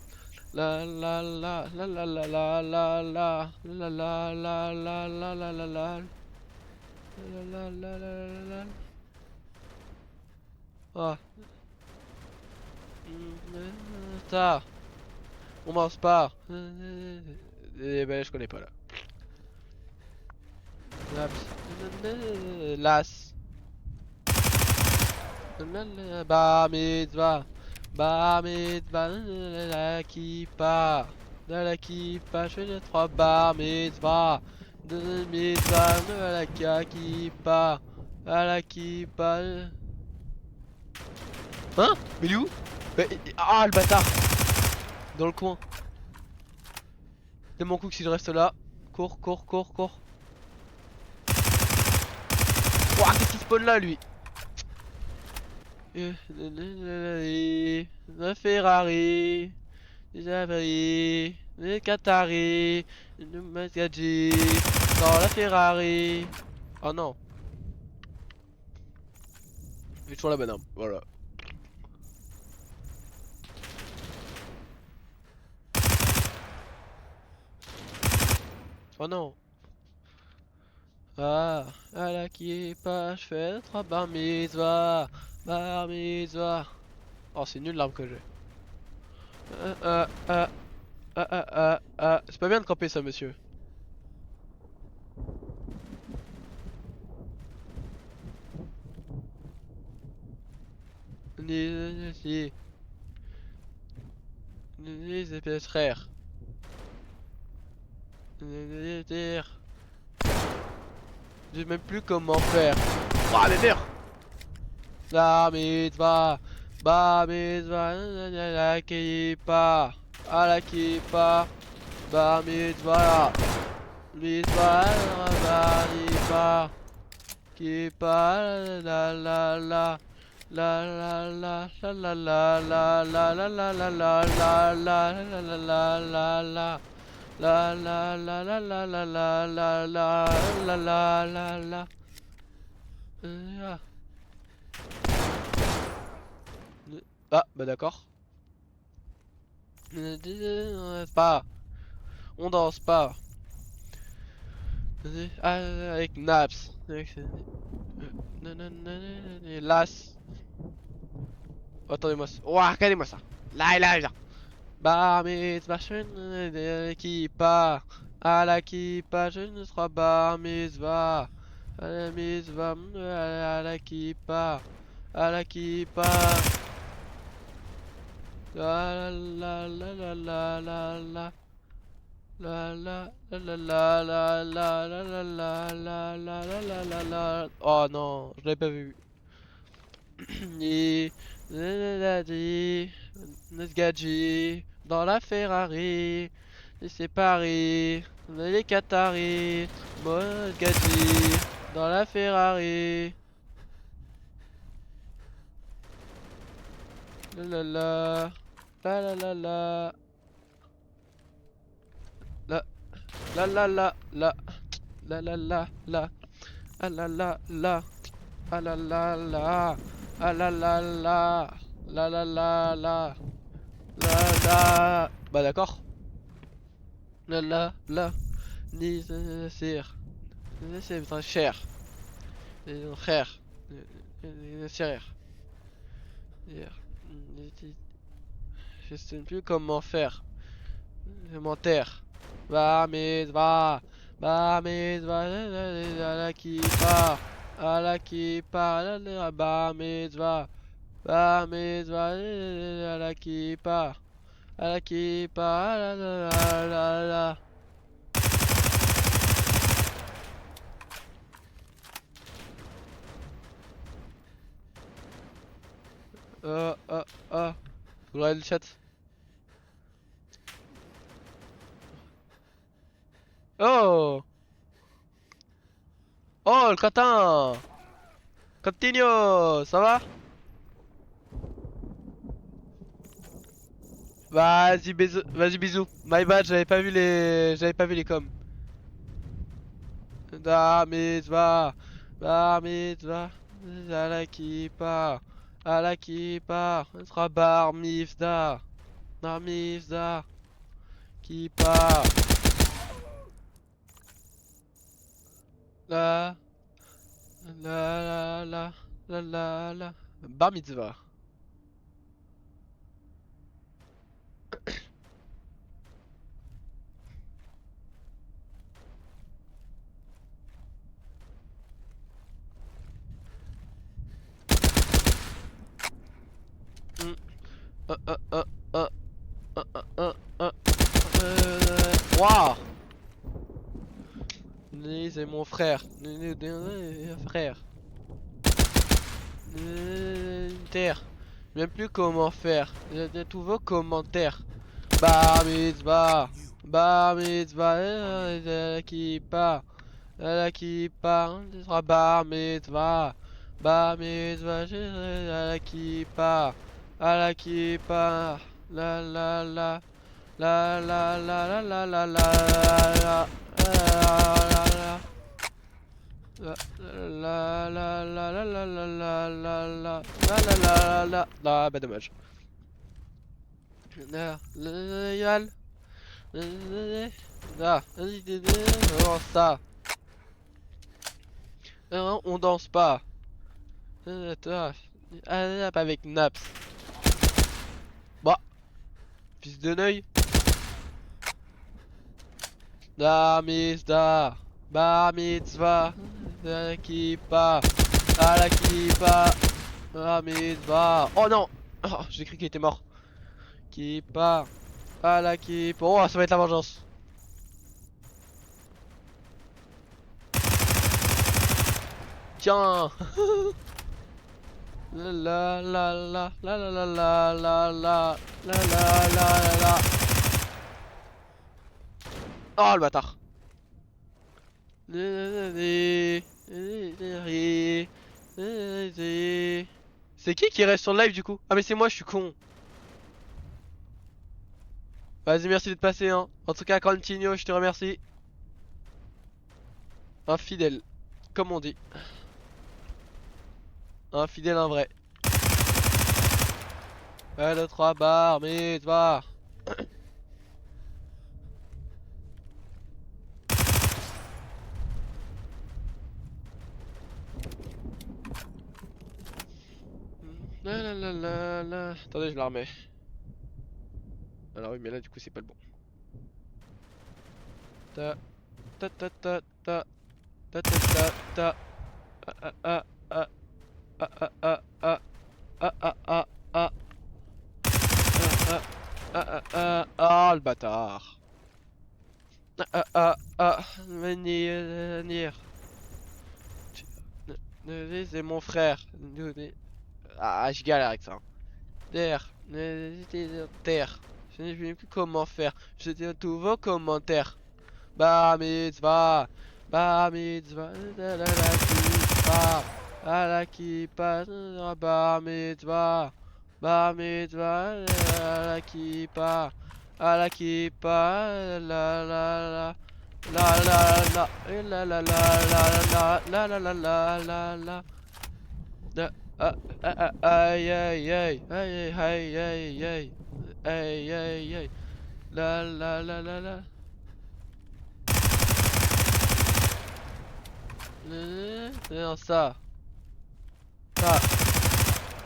La la la la la la la la la la la la la la la la la. La la la la la la. Ah. Ça. On mange pas. Eh ben je connais pas là. Las. Bah mitzvah. Bah mitzvah. La kippa. La kippa. Je fais les trois bar mitzvah. De mitzvah. La kippa. À la kippa. Hein? Mais il est où? Ah le bâtard! Dans le coin. Tellement cool que si je reste là. Cours, cours, cours, cours. Ouah, qu'est-ce qu'il spawn là lui? La Ferrari, les Javri, les Qatari, le Masgadji, dans la Ferrari. Oh non, j'ai toujours la bonne arme, voilà. Oh non. Ah, à la kippa, je fais 3 bar mitzvah, bar mitzvah. Oh, c'est nul l'arme que j'ai. C'est pas bien de camper ça, monsieur. Les épaisses frères. Je sais même plus comment faire. Ah mais merde. La mitzvah. Ba mitzvah. La kippa. À la kippa. Ba mitzvah. Mitzvah. Ba kippa. Kippa. La la la. La la la la la la la la la la la la la la la la la la. La la la la la la la la la la la la la. Ah. Ah bah d'accord. Pas. On danse pas. Avec Naps. Las. Attendez-moi. Ouah, regardez-moi ça. Là, là, là. Bar mitzvah, kippa. À la kippa, je ne serai bar mitzvah. À la mitzvah, à la kippa. À la kippa. La la la la la la la. La la la la la la la la la la la la la la la. Oh non, je l'avais pas vu. Nesgadji dans la Ferrari, c'est Paris, les Qataris, Nesgadji dans la Ferrari. La la la la la la la la la la la la la la la ah la la la ah la la la ah la la la la la la la la. Bah d'accord. La la la ni c'est très cher. Frère. Cher. Je sais plus comment faire. Comment taire. Va mais va. Va mais va à la kippa. À la kippa. Ba mais va. Ba mais va à la kippa. À la kippa. La la la la la. Euh, euh, euh. Vous regardez le chat? Oh, le Quentin! Continuo, ça va? Vas-y, bisous, vas-y, bisous. My bad, j'avais pas vu les coms. Da mitzvah, bar mitzvah, à la kippa, à la kippa, ce sera bar mitzvah, kippa, la, la, bar mitzvah. Hmm. Uh, uh, uh, uh, Waouh! C'est mon frère. Frère. Terre. Même plus comment faire. Tous vos commentaires. Bar mitzvah. Bar mitzvah. La kippa. Ce sera bar mitzvah. Bar mitzvah. À la kippa. À la kippa. La la la. La la la la la la la la. La la la la la la la la la la la la la. Ah bah dommage. Yal. Ah, comment ça? On danse pas. Pas avec Naps. Bah, fils de neuil. Da mitzvah. Bar mitzvah. La kippa. À la kippa. Ah mitzvah. Oh non. Oh, j'ai cru qu'il était mort. Kippa. À la kippa. Oh, ça va être la vengeance. Tiens. La la la la la la la la la la la la la. Oh le bâtard. C'est qui reste sur le live du coup? Ah mais c'est moi, je suis con. Vas-y, merci d'être passé hein. En tout cas, Contino, je te remercie. Un fidèle, comme on dit. Un fidèle, un vrai. Le 3 bar, mais va. La la la la la. Attendez, je la remets. Alors oui, mais là du coup c'est pas le bon. Ta ta ta ta ta ta ta ta ta. Ah ah ah ah ah ah ah ah ah ah ah ah ah ah ah le bâtard. Ah ah ah ah venir. C'est mon frère. Ah je galère avec ça. Terre. Terre. Je ne sais plus comment faire. Je tiens tous vos commentaires. Bar mitzvah. Bar mitzvah. La kippa. À la kippa. Bar mitzvah. Bar mitzvah. À la kippa. À la kippa. La la la. La la la. La la la la la la la la la la. Aïe aïe aïe aïe aïe aïe aïe aïe aïe aïe la la la la la. Non ça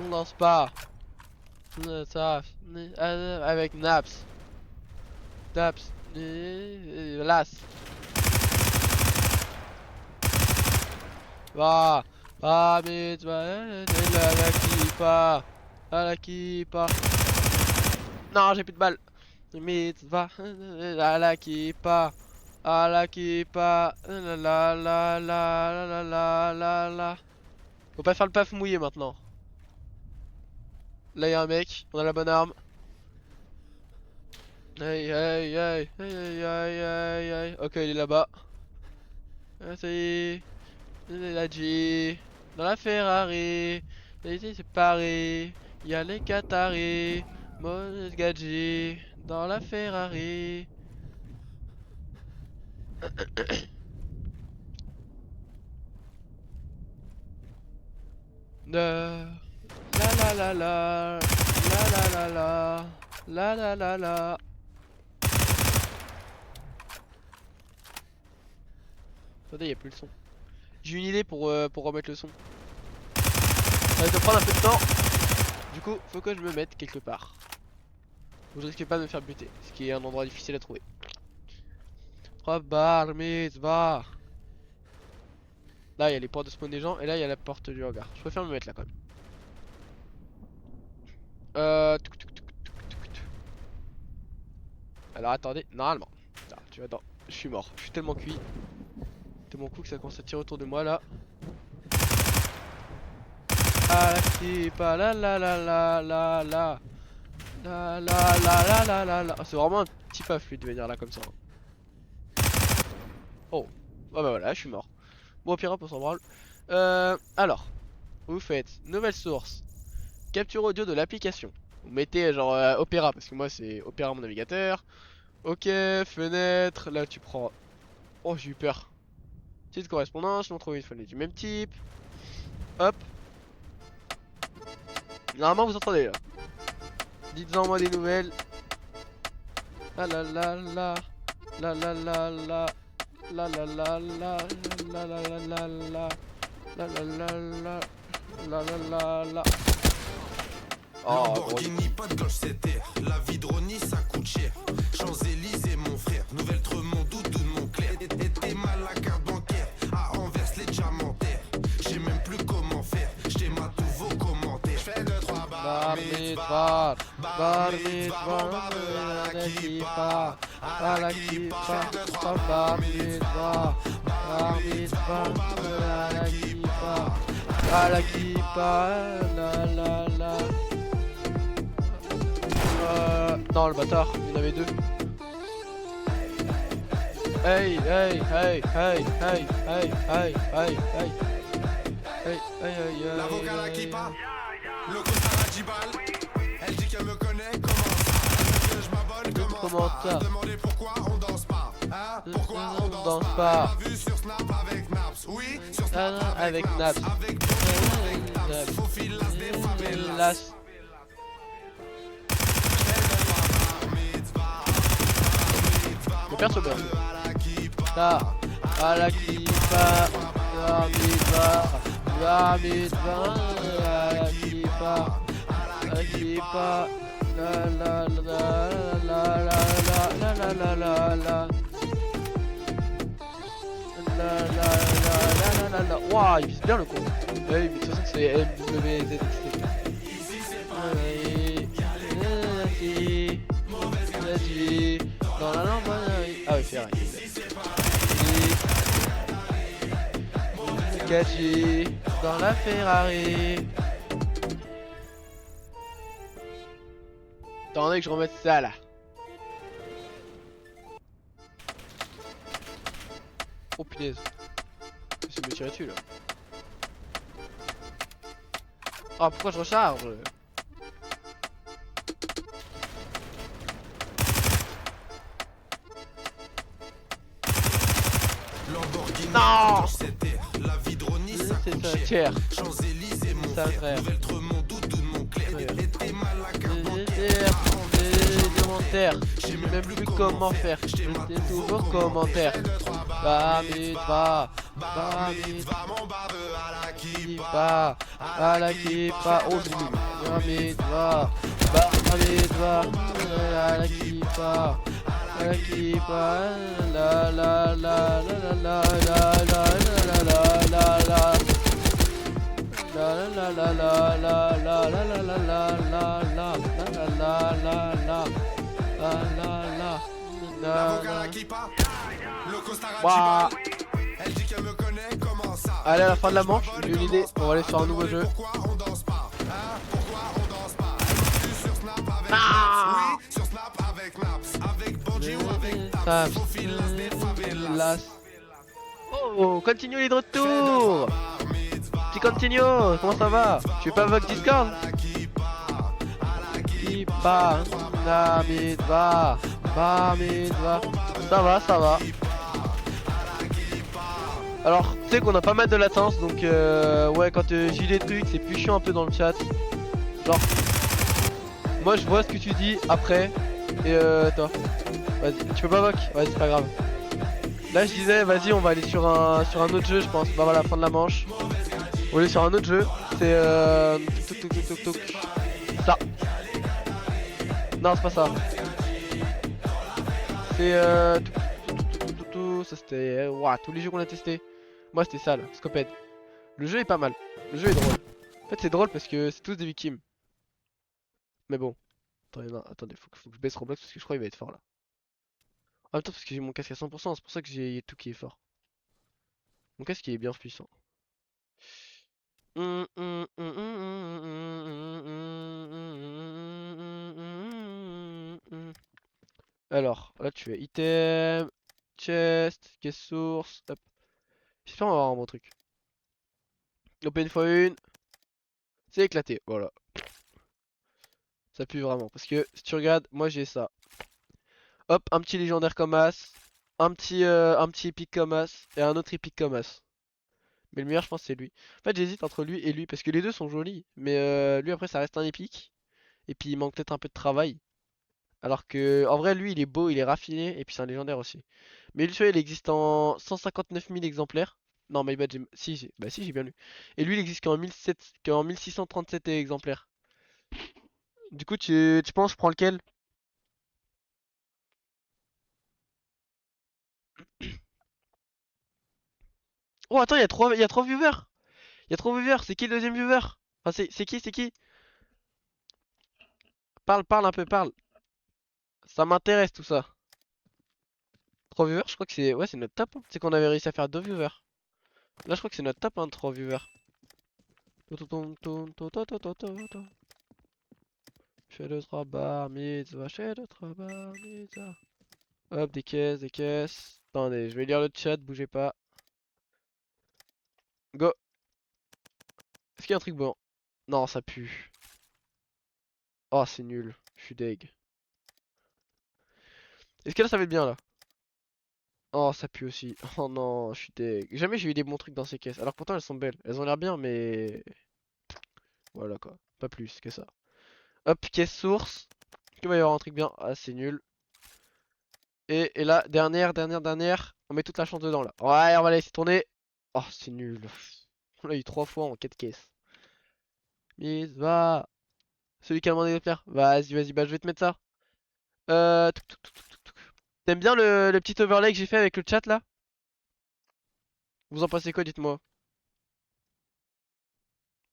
on lance pas ça avec Naps Naps Las va va mais tu vas la kippa à la kippa. Non j'ai plus de balles. Mitzvah, à la kippa, à la kippa, la la la la la la la la. Faut pas faire le paf mouillé maintenant. Là y'a un mec, on a la bonne arme. Aïe aïe aïe aïe aïe aïe aïe aïe. Ok il est là-bas. Ah, ça y est. La G, dans la Ferrari, les idées séparées, y a les Qataris, Moïse Gadji, dans la Ferrari. La la la la la la la la la la la la. Attendez, y a plus le son. J'ai une idée pour remettre le son. Ça va te prendre un peu de temps. Du coup, faut que je me mette quelque part où je risque pas de me faire buter, ce qui est un endroit difficile à trouver. 3 bar mitzvah. Là, il y a les portes de spawn des gens et là, il y a la porte du hangar. Je préfère me mettre là quand même. Alors attendez, normalement. Ah, tu vois, attends, je suis mort. Je suis tellement cuit. Tellement cool que ça commence à tirer autour de moi là. Ah la kippa, la la la la la la. La la la la la la la. C'est vraiment un petit paf lui de venir là comme ça. Oh. Oh bah voilà, je suis mort. Bon au pire on s'en branle. Alors, vous faites nouvelle source. Capture audio de l'application. Vous mettez genre Opera parce que moi c'est Opera mon navigateur. Ok, fenêtre, là tu prends. Oh j'ai eu peur. Petite correspondance, on trouve une fenêtre du même type. Hop. Normalement vous entendez là. Dites-en moi des nouvelles. La la la la. La la la la. La la la la. La la la la la. La la la la. La la la la. Oh, Lamborghini, pas de cloche, c'est terre. La vie de Ronnie, ça coûte cher. Champs-Élysées, mon frère. Nouvelle Tremont, Doudou de Montclair. Et t'es mal la carte bancaire. À Anvers, les diamantaires. J'sais même plus comment faire. J't'ai ma tous vos commentaires. J'fais 2-3 bar mitzvah. Bar mitzvah. À la kippa. À la kippa. bar mitzvah. Bar mitzvah. À la kippa. À la kippa. La la la. Non, le bâtard, il y en avait deux. Hey, hey, hey, hey, hey, hey, hey, hey, hey. Hey, hey, hey, L'avocat la kippa. Le costard à 10 balles. Elle dit qu'elle me connaît, comment ça? Que je m'abonne, comment ça? Demandez pourquoi on danse pas. Hein? Pourquoi on danse pas? On l'a vu sur Snap avec Naps. Oui, sur Snap avec Naps. Avec Bonjour, avec Naps. Faut filer las des favelas. Le perso bien. Ta, à la kippa, la mitzvah, la mitzvah, la kippa, la kippa, la la la la la la la la la la. La. Waouh, il vise bien le con. Oui, mais de toute façon c'est MWZXT. Dans la lampe. Ah oui, c'est vrai. Gadji dans la Ferrari. Attendez que je remette ça là. Oh punaise. C'est me tirer dessus là. Ah pourquoi je recharge? Non, la vie de Ronnie, ça coûte cher. Champs-Élysées, mon frère. Nouvelle Tremont, Doudou de Montclair. Et t'es mal la carte bancaire. Je sais même plus comment faire. J'étais toujours commentaire. Bar mitzvah, bar mitzvah, mon barbeux à la kippa, à la kippa. Oh je bar mitzvah, bar mitzvah, à la kippa. La kippa, la la la la la la la la la la la. La la la la la la la la la la la la la la la. L'avocat la kippa, le costard à 10 balles. Elle dit qu'elle me connaît, comment ça? Allez, à la fin de la manche, j'ai une idée, on va aller sur un nouveau jeu. Pourquoi on danse pas? Hein? Pourquoi on danse pas? Sur Snap avec Naps. Oui, sur Snap avec Naps. Avec Bonji ou avec Naps. Faut filer las des favelas. Oh, Oh, Continuo il est de retour. Petit Continuo, comment ça va? Tu es pas Vogue Discord? Qui part, la mitzvah, bar mitzvah. Ça va, ça va. Alors, tu sais qu'on a pas mal de latence, donc ouais, quand j'ai des trucs, c'est plus chiant un peu dans le chat. Genre, moi je vois ce que tu dis après, et toi, vas-y, tu peux pas moque? Ouais, c'est pas grave. Là, je disais, vas-y, on va aller sur un autre jeu, je pense. Bah voilà, fin de la manche. On va aller sur un autre jeu, c'est ça. Non, c'est pas ça. C'est ça c'était ouah, tous les jeux qu'on a testés. Moi c'était ça là, Scoped. Le jeu est pas mal. Le jeu est drôle. En fait c'est drôle parce que c'est tous des victimes. Mais bon. Attendez, non, attendez, faut que je baisse Roblox parce que je crois qu'il va être fort là. En même temps parce que j'ai mon casque à 100%, c'est pour ça que j'ai tout qui est fort. Mon casque il est bien puissant. Alors, là tu fais item, chest, caisse source, hop. J'espère qu'on va avoir un bon truc. Open fois une. C'est éclaté, voilà. Ça pue vraiment. Parce que si tu regardes, moi j'ai ça. Hop, un petit légendaire comme As. Un petit épique comme As. Et un autre épique comme As. Mais le meilleur, je pense, c'est lui. En fait, j'hésite entre lui et lui. Parce que les deux sont jolis. Mais lui, après, ça reste un épique. Et puis, il manque peut-être un peu de travail. Alors que, en vrai, lui, il est beau, il est raffiné. Et puis, c'est un légendaire aussi. Mais lui, tu vois, il existe en 159 000 exemplaires. Non, my bad, bah si, j'ai bien lu. Et lui, il existe qu'en 1637 exemplaires. Du coup, tu penses, je prends lequel? Oh, attends, il y a trois viewers. Il y a trois viewers. C'est qui le deuxième viewer? Enfin, c'est qui? Parle, parle un peu, parle. Ça m'intéresse tout ça. Trois viewers, je crois que c'est. Ouais, c'est notre top, hein. C'est qu'on avait réussi à faire deux viewers. Là, je crois que c'est notre top, hein, trois viewers. Fais deux, trois bar mitzvah, fais deux, trois bar mitzvah. Hop, des caisses, des caisses. Attendez, je vais lire le chat, bougez pas. Go. Est-ce qu'il y a un truc bon? Non, ça pue. Oh, c'est nul. Je suis deg. Est-ce que là, ça va être bien là? Oh, ça pue aussi. Oh non, je suis deg. Jamais j'ai eu des bons trucs dans ces caisses. Alors pourtant, elles sont belles. Elles ont l'air bien, mais. Voilà quoi. Pas plus que ça. Hop, caisse source. Il va y avoir un truc bien. Ah, c'est nul. Et là, dernière. On met toute la chance dedans là. Ouais, on va la laisser tourner. Oh, c'est nul. On l'a eu trois fois en 4 caisses. Mise, va. Celui qui a demandé de faire. Vas-y, vas-y, bah je vais te mettre ça. T'aimes bien le petit overlay que j'ai fait avec le chat là? Vous en pensez quoi, dites-moi.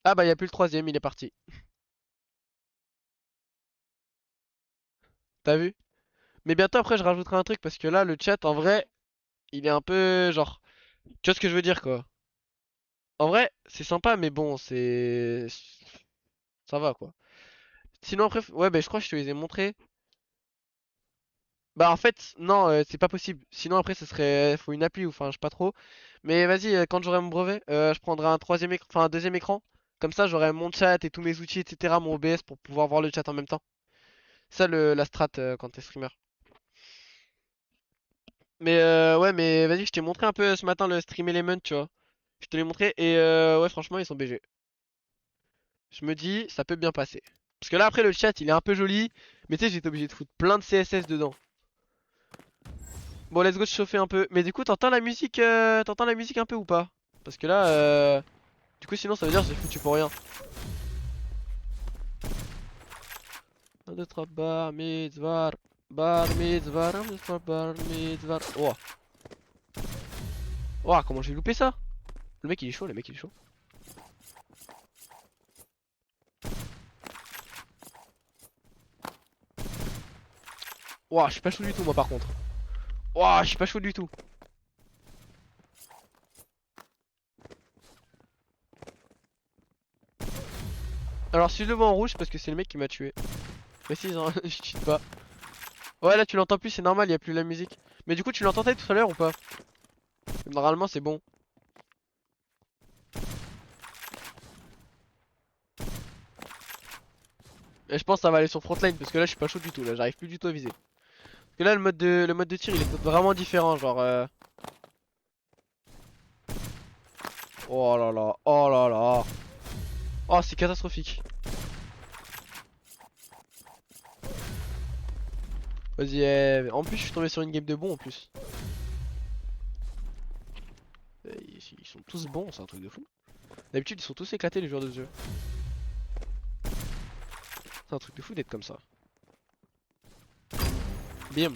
Ah bah il y a plus le troisième, il est parti. T'as vu? Mais bientôt après je rajouterai un truc parce que là le chat en vrai il est un peu genre. Tu vois ce que je veux dire quoi? En vrai c'est sympa mais bon c'est. Ça va quoi. Sinon après ouais bah je crois que je te les ai montrés. Bah en fait non c'est pas possible. Sinon après ce serait. Faut une appli ou enfin je sais pas trop. Mais vas-y quand j'aurai mon brevet je prendrai un troisième écran. Enfin un deuxième écran. Comme ça j'aurai mon chat et tous mes outils etc. Mon OBS pour pouvoir voir le chat en même temps. Ça la strat quand t'es streamer. Mais ouais, mais vas-y, je t'ai montré un peu ce matin le Stream Element, tu vois. Je te l'ai montré et ouais, franchement, ils sont BG. Je me dis, ça peut bien passer. Parce que là, après, le chat, il est un peu joli. Mais tu sais, j'étais obligé de foutre plein de CSS dedans. Bon, let's go se chauffer un peu. Mais du coup, t'entends la musique un peu ou pas? Parce que là, du coup, sinon, ça veut dire que j'ai foutu pour rien. 1, 2, 3, bar, mitzvah, bar, mitzvah, 1, 2, 3, bar, mitzvah. Oh, oh, comment j'ai loupé ça? Le mec, il est chaud, le mec, il est chaud. Ouah, je suis pas chaud du tout moi par contre. Ouah, je suis pas chaud du tout. Alors si je le vois en rouge, c'est parce que c'est le mec qui m'a tué. Précise, hein, je cheat pas. Ouais, là tu l'entends plus, c'est normal, y a plus la musique. Mais du coup, tu l'entendais tout à l'heure ou pas? Normalement c'est bon. Et je pense que ça va aller sur frontline parce que là je suis pas chaud du tout là, j'arrive plus du tout à viser. Parce que là le mode de tir il est vraiment différent genre oh là là, oh là là. Oh c'est catastrophique. Vas-y, en plus je suis tombé sur une game de bon en plus. Ils sont tous bons, c'est un truc de fou. D'habitude ils sont tous éclatés les joueurs de ce jeu. C'est un truc de fou d'être comme ça. Bim.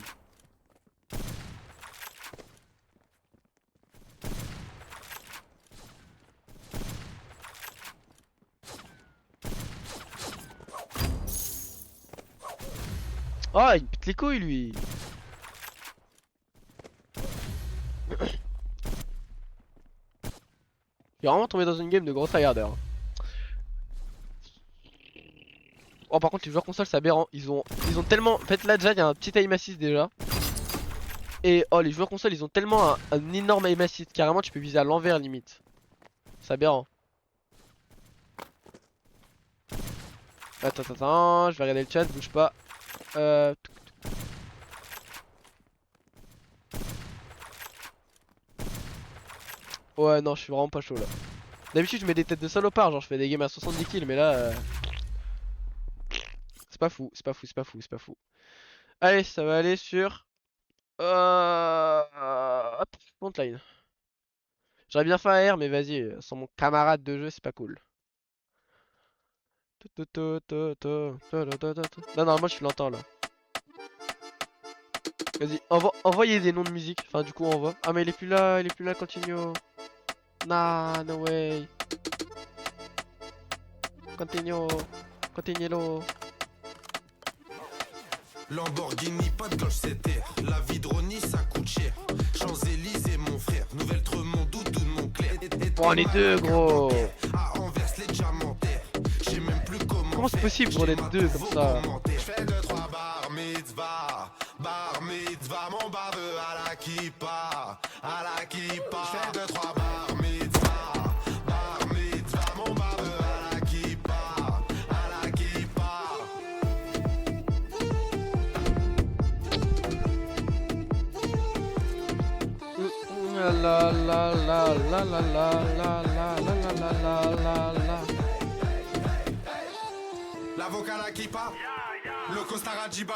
Ah, il me pète les couilles lui. Il est vraiment tombé dans une game de gros tryharder. Oh par contre les joueurs console c'est aberrant, ils ont tellement... En fait là déjà il y a un petit aim assist déjà. Et oh les joueurs console ils ont tellement un énorme aim assist, carrément tu peux viser à l'envers limite. C'est aberrant. Attends, je vais regarder le chat, bouge pas. Ouais non je suis vraiment pas chaud là. D'habitude je mets des têtes de salopard, genre je fais des games à 70 kills mais là... C'est pas fou, c'est pas fou, c'est pas fou, c'est pas fou. Allez, ça va aller sur... Hop, frontline. J'aurais bien fait un R, mais vas-y, sans mon camarade de jeu, c'est pas cool. Non, non, moi je suis longtemps là. Vas-y, envoyez des noms de musique. Enfin, du coup, on envoie. Ah, mais il est plus là, continue. Nah, no way. Continue, continuelo. Lamborghini, pas de gauche, c'est terre. La vie de Ronnie, ça coûte cher. Champs-Élysées, mon frère. Nouvelle Tremont, Doudoune, Montclair. Oh, les deux, gros. À Anvers, les diamantaires. J'ai même plus Comment c'est possible pour les deux comme ça? Je fais 2-3 bar mitzvah. Bar mitzvah, mon baveux à la kippa. À la kippa. Je fais 2-3 bar mitzvah. Bar mitzvah, mon baveux à la kippa. À la kippa. La la la la la la la la la la la la. L'avocat la kippa, le costard à Djibal.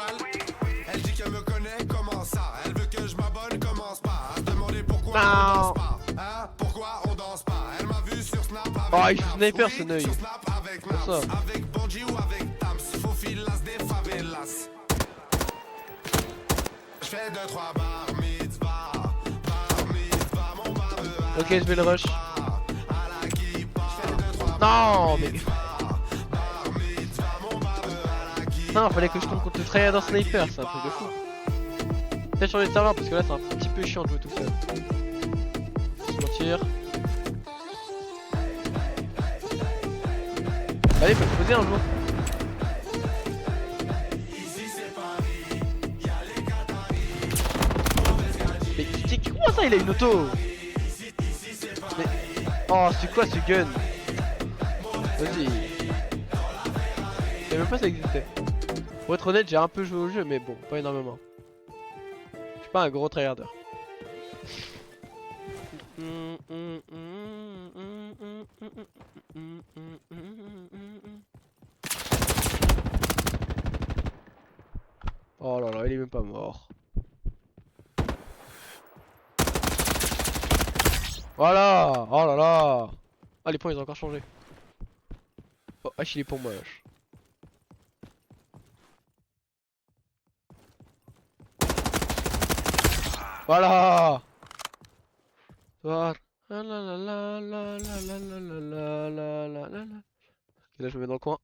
Elle dit qu'elle me connaît, comment ça? Elle veut que je m'abonne, commence pas à se demander pourquoi on danse pas. Hein? Pourquoi on danse pas? Elle m'a vu sur Snap avec oh, il sniper ce neuil. sur Snap avec Naps, avec Bonji ou avec Tams. Faut filas des favelas. J'fais 2-3 bar mitzvah. Bar mitzvah, mon baveux. Ok, je vais le rush. Non, mais... Non, fallait que je tombe contre le tryhard sniper, c'est un truc de fou. Peut-être sur les serveurs parce que là c'est un petit peu chiant de jouer tout seul. Sans se mentir. Allez, faut se poser un jour. Mais comment ça il a une auto? Mais... Oh, c'est quoi ce gun? Vas-y. Je savais même pas ça existait. Pour être honnête, j'ai un peu joué au jeu, mais bon, pas énormément. Je suis pas un gros tryharder. Oh là là, il est même pas mort. Voilà. Oh là là. Ah, les points ils ont encore changé. Oh, H il est pour moi lâche. Voilà. Voilà. La la la la la la la la la la la. Ok, là je me mets dans le coin.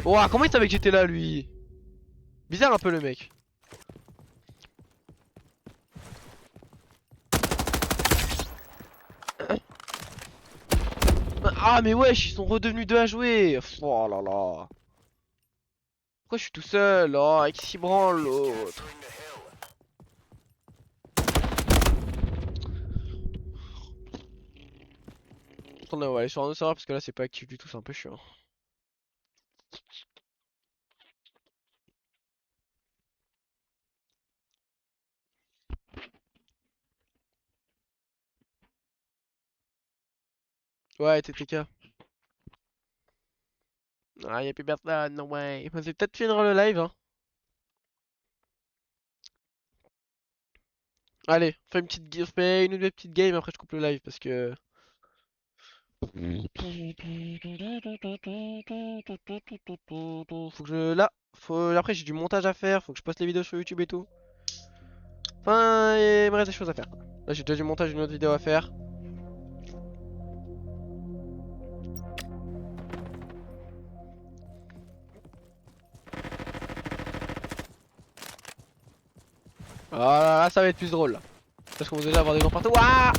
Ouah, comment il savait que j'étais là lui? Bizarre un peu le mec. Ah mais wesh, ils sont redevenus deux à jouer. Oh là là. Pourquoi je suis tout seul? Oh, avec s'y branle l'autre. Attendez, on va aller sur un autre serveur parce que là c'est pas actif du tout, c'est un peu chiant. Ouais, TTK. Ah, y'a plus personne, no way. C'est peut-être finir le live, hein. Allez, on fait une ou deux petites games, après je coupe le live parce que... Faut que je... Là, après j'ai du montage à faire, faut que je poste les vidéos sur YouTube et tout. Enfin, il me reste des choses à faire. Là j'ai déjà du montage d'une autre vidéo à faire. Ah là, ça va être plus drôle là. Parce qu'on va déjà avoir des gens partout. Ouah,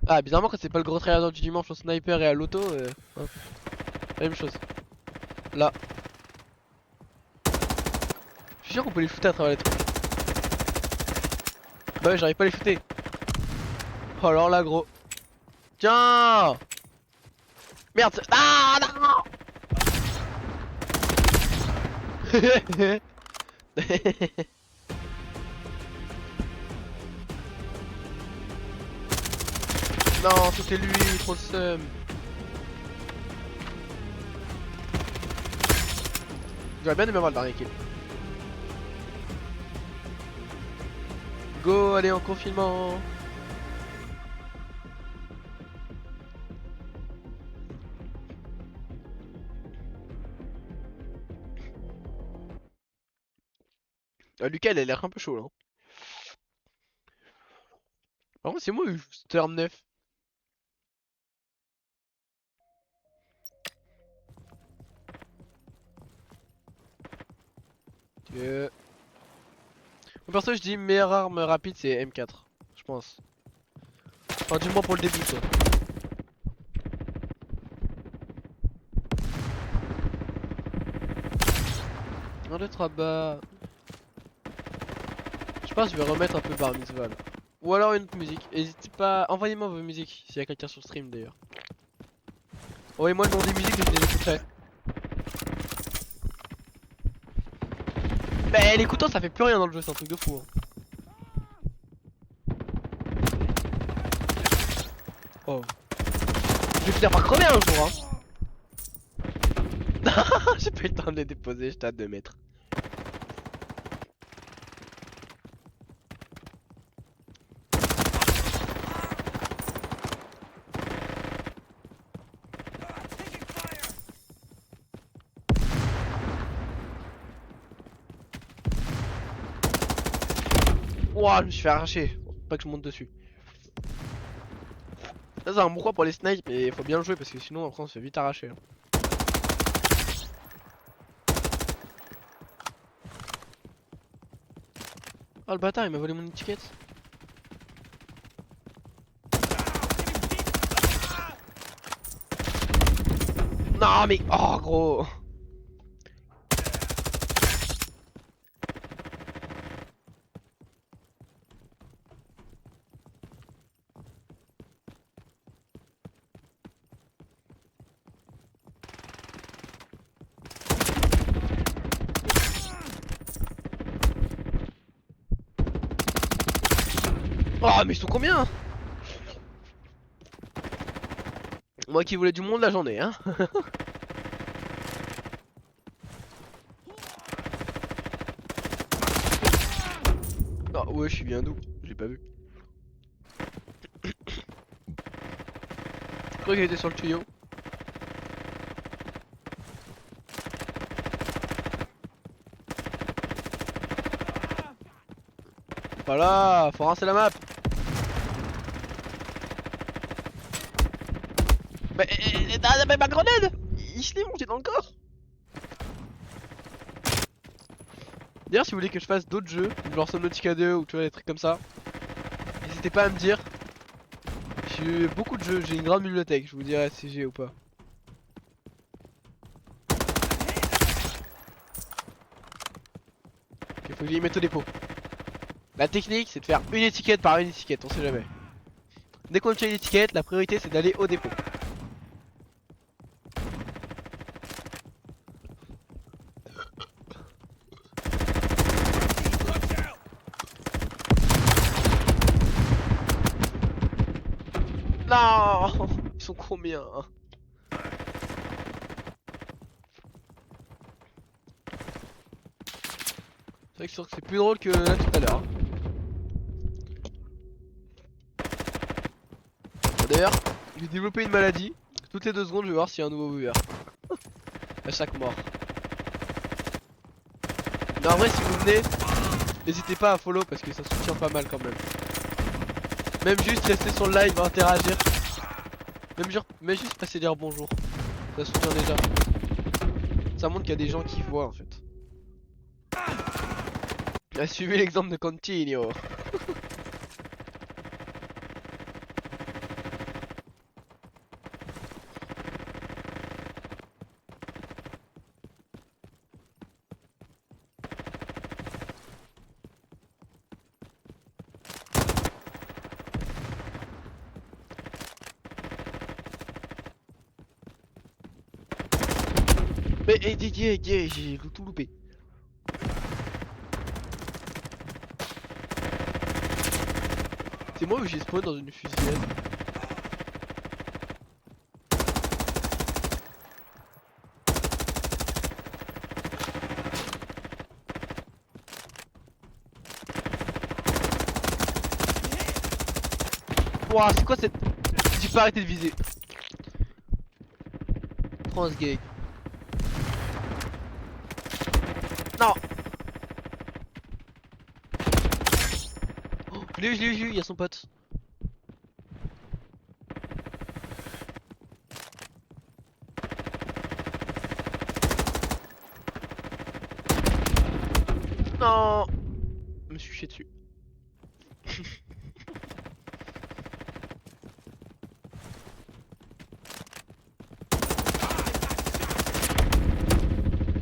ah, bizarrement quand c'est pas le gros trailer du dimanche au sniper et à l'auto, hein, la même chose. Là. Je suis sûr qu'on peut les shooter à travers les trucs. Bah ouais, j'arrive pas à les shooter. Oh alors là gros. Tiens. Merde. Ah non. Non, c'était lui, trop le seum. J'aurais bien aimé avoir le dernier kill. Go, allez en confinement. Lucas, il a l'air un peu chaud là. Par contre, c'est moi, turn 9. Mon perso, je dis meilleure arme rapide, c'est M4. Je pense. Enfin, du moins pour le début, quoi. Un, deux, trois bas. Je pense que je vais remettre un peu Bar Mitzvah là. Ou alors une autre musique. N'hésitez pas, envoyez-moi vos musiques s'il y a quelqu'un sur stream d'ailleurs. Envoyez-moi le nom des musiques et je les écouterai. Mais les couteaux ça fait plus rien dans le jeu, c'est un truc de fou. Hein. Oh. Je vais finir par crever un jour hein. J'ai pas eu le temps de les déposer, j'étais à 2 mètres. Ouah, je me suis fait arracher. Pas que je monte dessus. Ça c'est un bon coin pour les snipes, mais il faut bien le jouer parce que sinon après on se fait vite arracher. Hein. Oh le bâtard, il m'a volé mon étiquette. Non mais... Oh gros. Oh mais ils sont combien? Moi qui voulais du monde là j'en ai hein. Oh ouais je suis bien d'où? J'ai pas vu. Je crois qu'il était sur le tuyau. Voilà, faut rincer la map. Mais ma grenade! Il se l'est mangé dans le corps! D'ailleurs, si vous voulez que je fasse d'autres jeux, genre Subnautica 2 ou tu vois des trucs comme ça, n'hésitez pas à me dire. J'ai beaucoup de jeux, j'ai une grande bibliothèque, je vous dirai si j'ai ou pas. Ok, faut que j'y mette au dépôt. La technique, c'est de faire une étiquette par une étiquette, on sait jamais. Dès qu'on obtient l'étiquette, la priorité c'est d'aller au dépôt. Non, ils sont combien? C'est vrai que c'est plus drôle que là tout à l'heure. D'ailleurs, j'ai développé une maladie. Toutes les 2 secondes, je vais voir s'il y a un nouveau viewer. À chaque mort. Mais en vrai, si vous venez, n'hésitez pas à follow parce que ça soutient pas mal quand même. Même juste rester sur le live, interagir. Mais juste passer dire bonjour. Ça soutient déjà. Ça montre qu'il y a des gens qui voient en fait. Suivez l'exemple de Continuo. Mais j'ai tout loupé. C'est moi où j'ai spawn dans une fusillade. Ouah, c'est quoi cette... J'ai pas arrêté de viser. Transgay. Non. Oh, je l'ai eu, il y a son pote. Non. Je me suis chié dessus.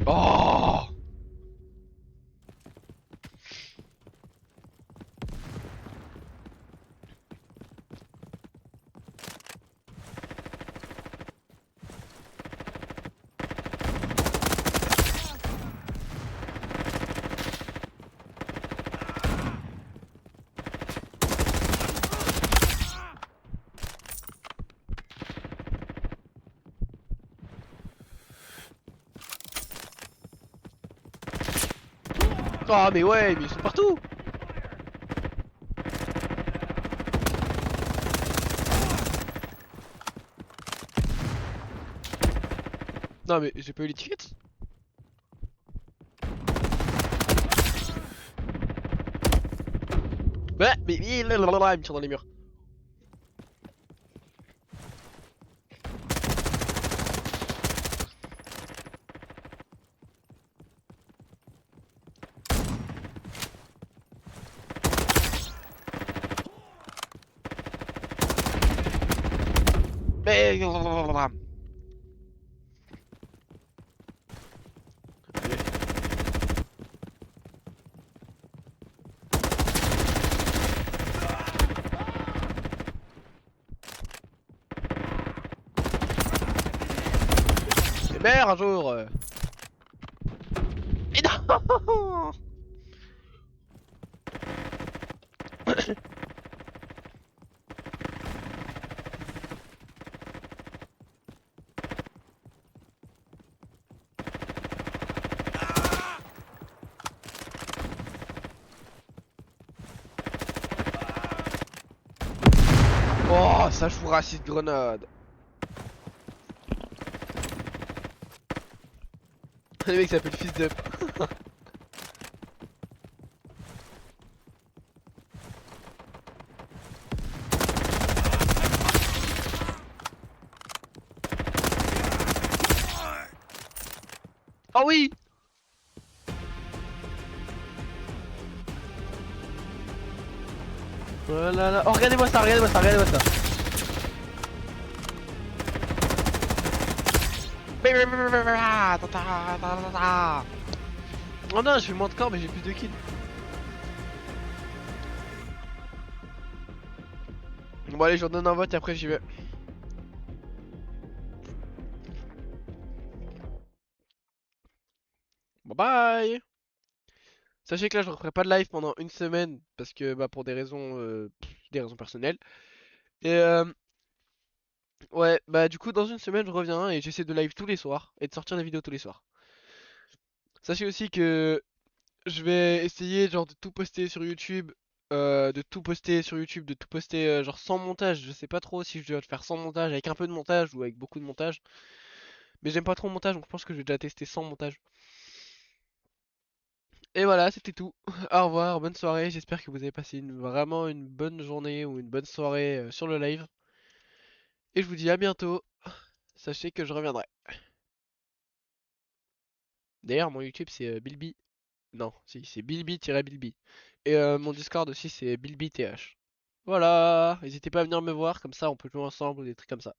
Oh. Oh mais ouais, mais ils sont partout. Non mais j'ai pas eu l'étiquette. Ouais, mais il me tire dans les murs. Mais... Meurs un jour. Mais non. Oh, ça joue raciste grenade. Le mec s'appelle Fils d'Up. Oh oui. Voilà là. Oh regardez-moi ça, regardez-moi ça, regardez-moi ça. Oh non, je fais moins de corps mais j'ai plus de kills. Bon allez, je vous donne un vote et après j'y vais. Bye bye. Sachez que là je referai pas de live pendant une semaine parce que bah pour des raisons personnelles. Et ouais, bah du coup dans une semaine je reviens et j'essaie de live tous les soirs et de sortir des vidéos tous les soirs. Sachez aussi que je vais essayer genre de tout poster sur YouTube, de tout poster genre sans montage. Je sais pas trop si je dois le faire sans montage, avec un peu de montage ou avec beaucoup de montage. Mais j'aime pas trop le montage donc je pense que je vais déjà tester sans montage. Et voilà, c'était tout. Au revoir, bonne soirée. J'espère que vous avez passé vraiment une bonne journée ou une bonne soirée sur le live. Et je vous dis à bientôt. Sachez que je reviendrai. D'ailleurs, mon YouTube c'est Bilby. Non, si, c'est Bilby-Bilby. Et mon Discord aussi c'est BilbyTH. Voilà, n'hésitez pas à venir me voir, comme ça on peut jouer ensemble ou des trucs comme ça.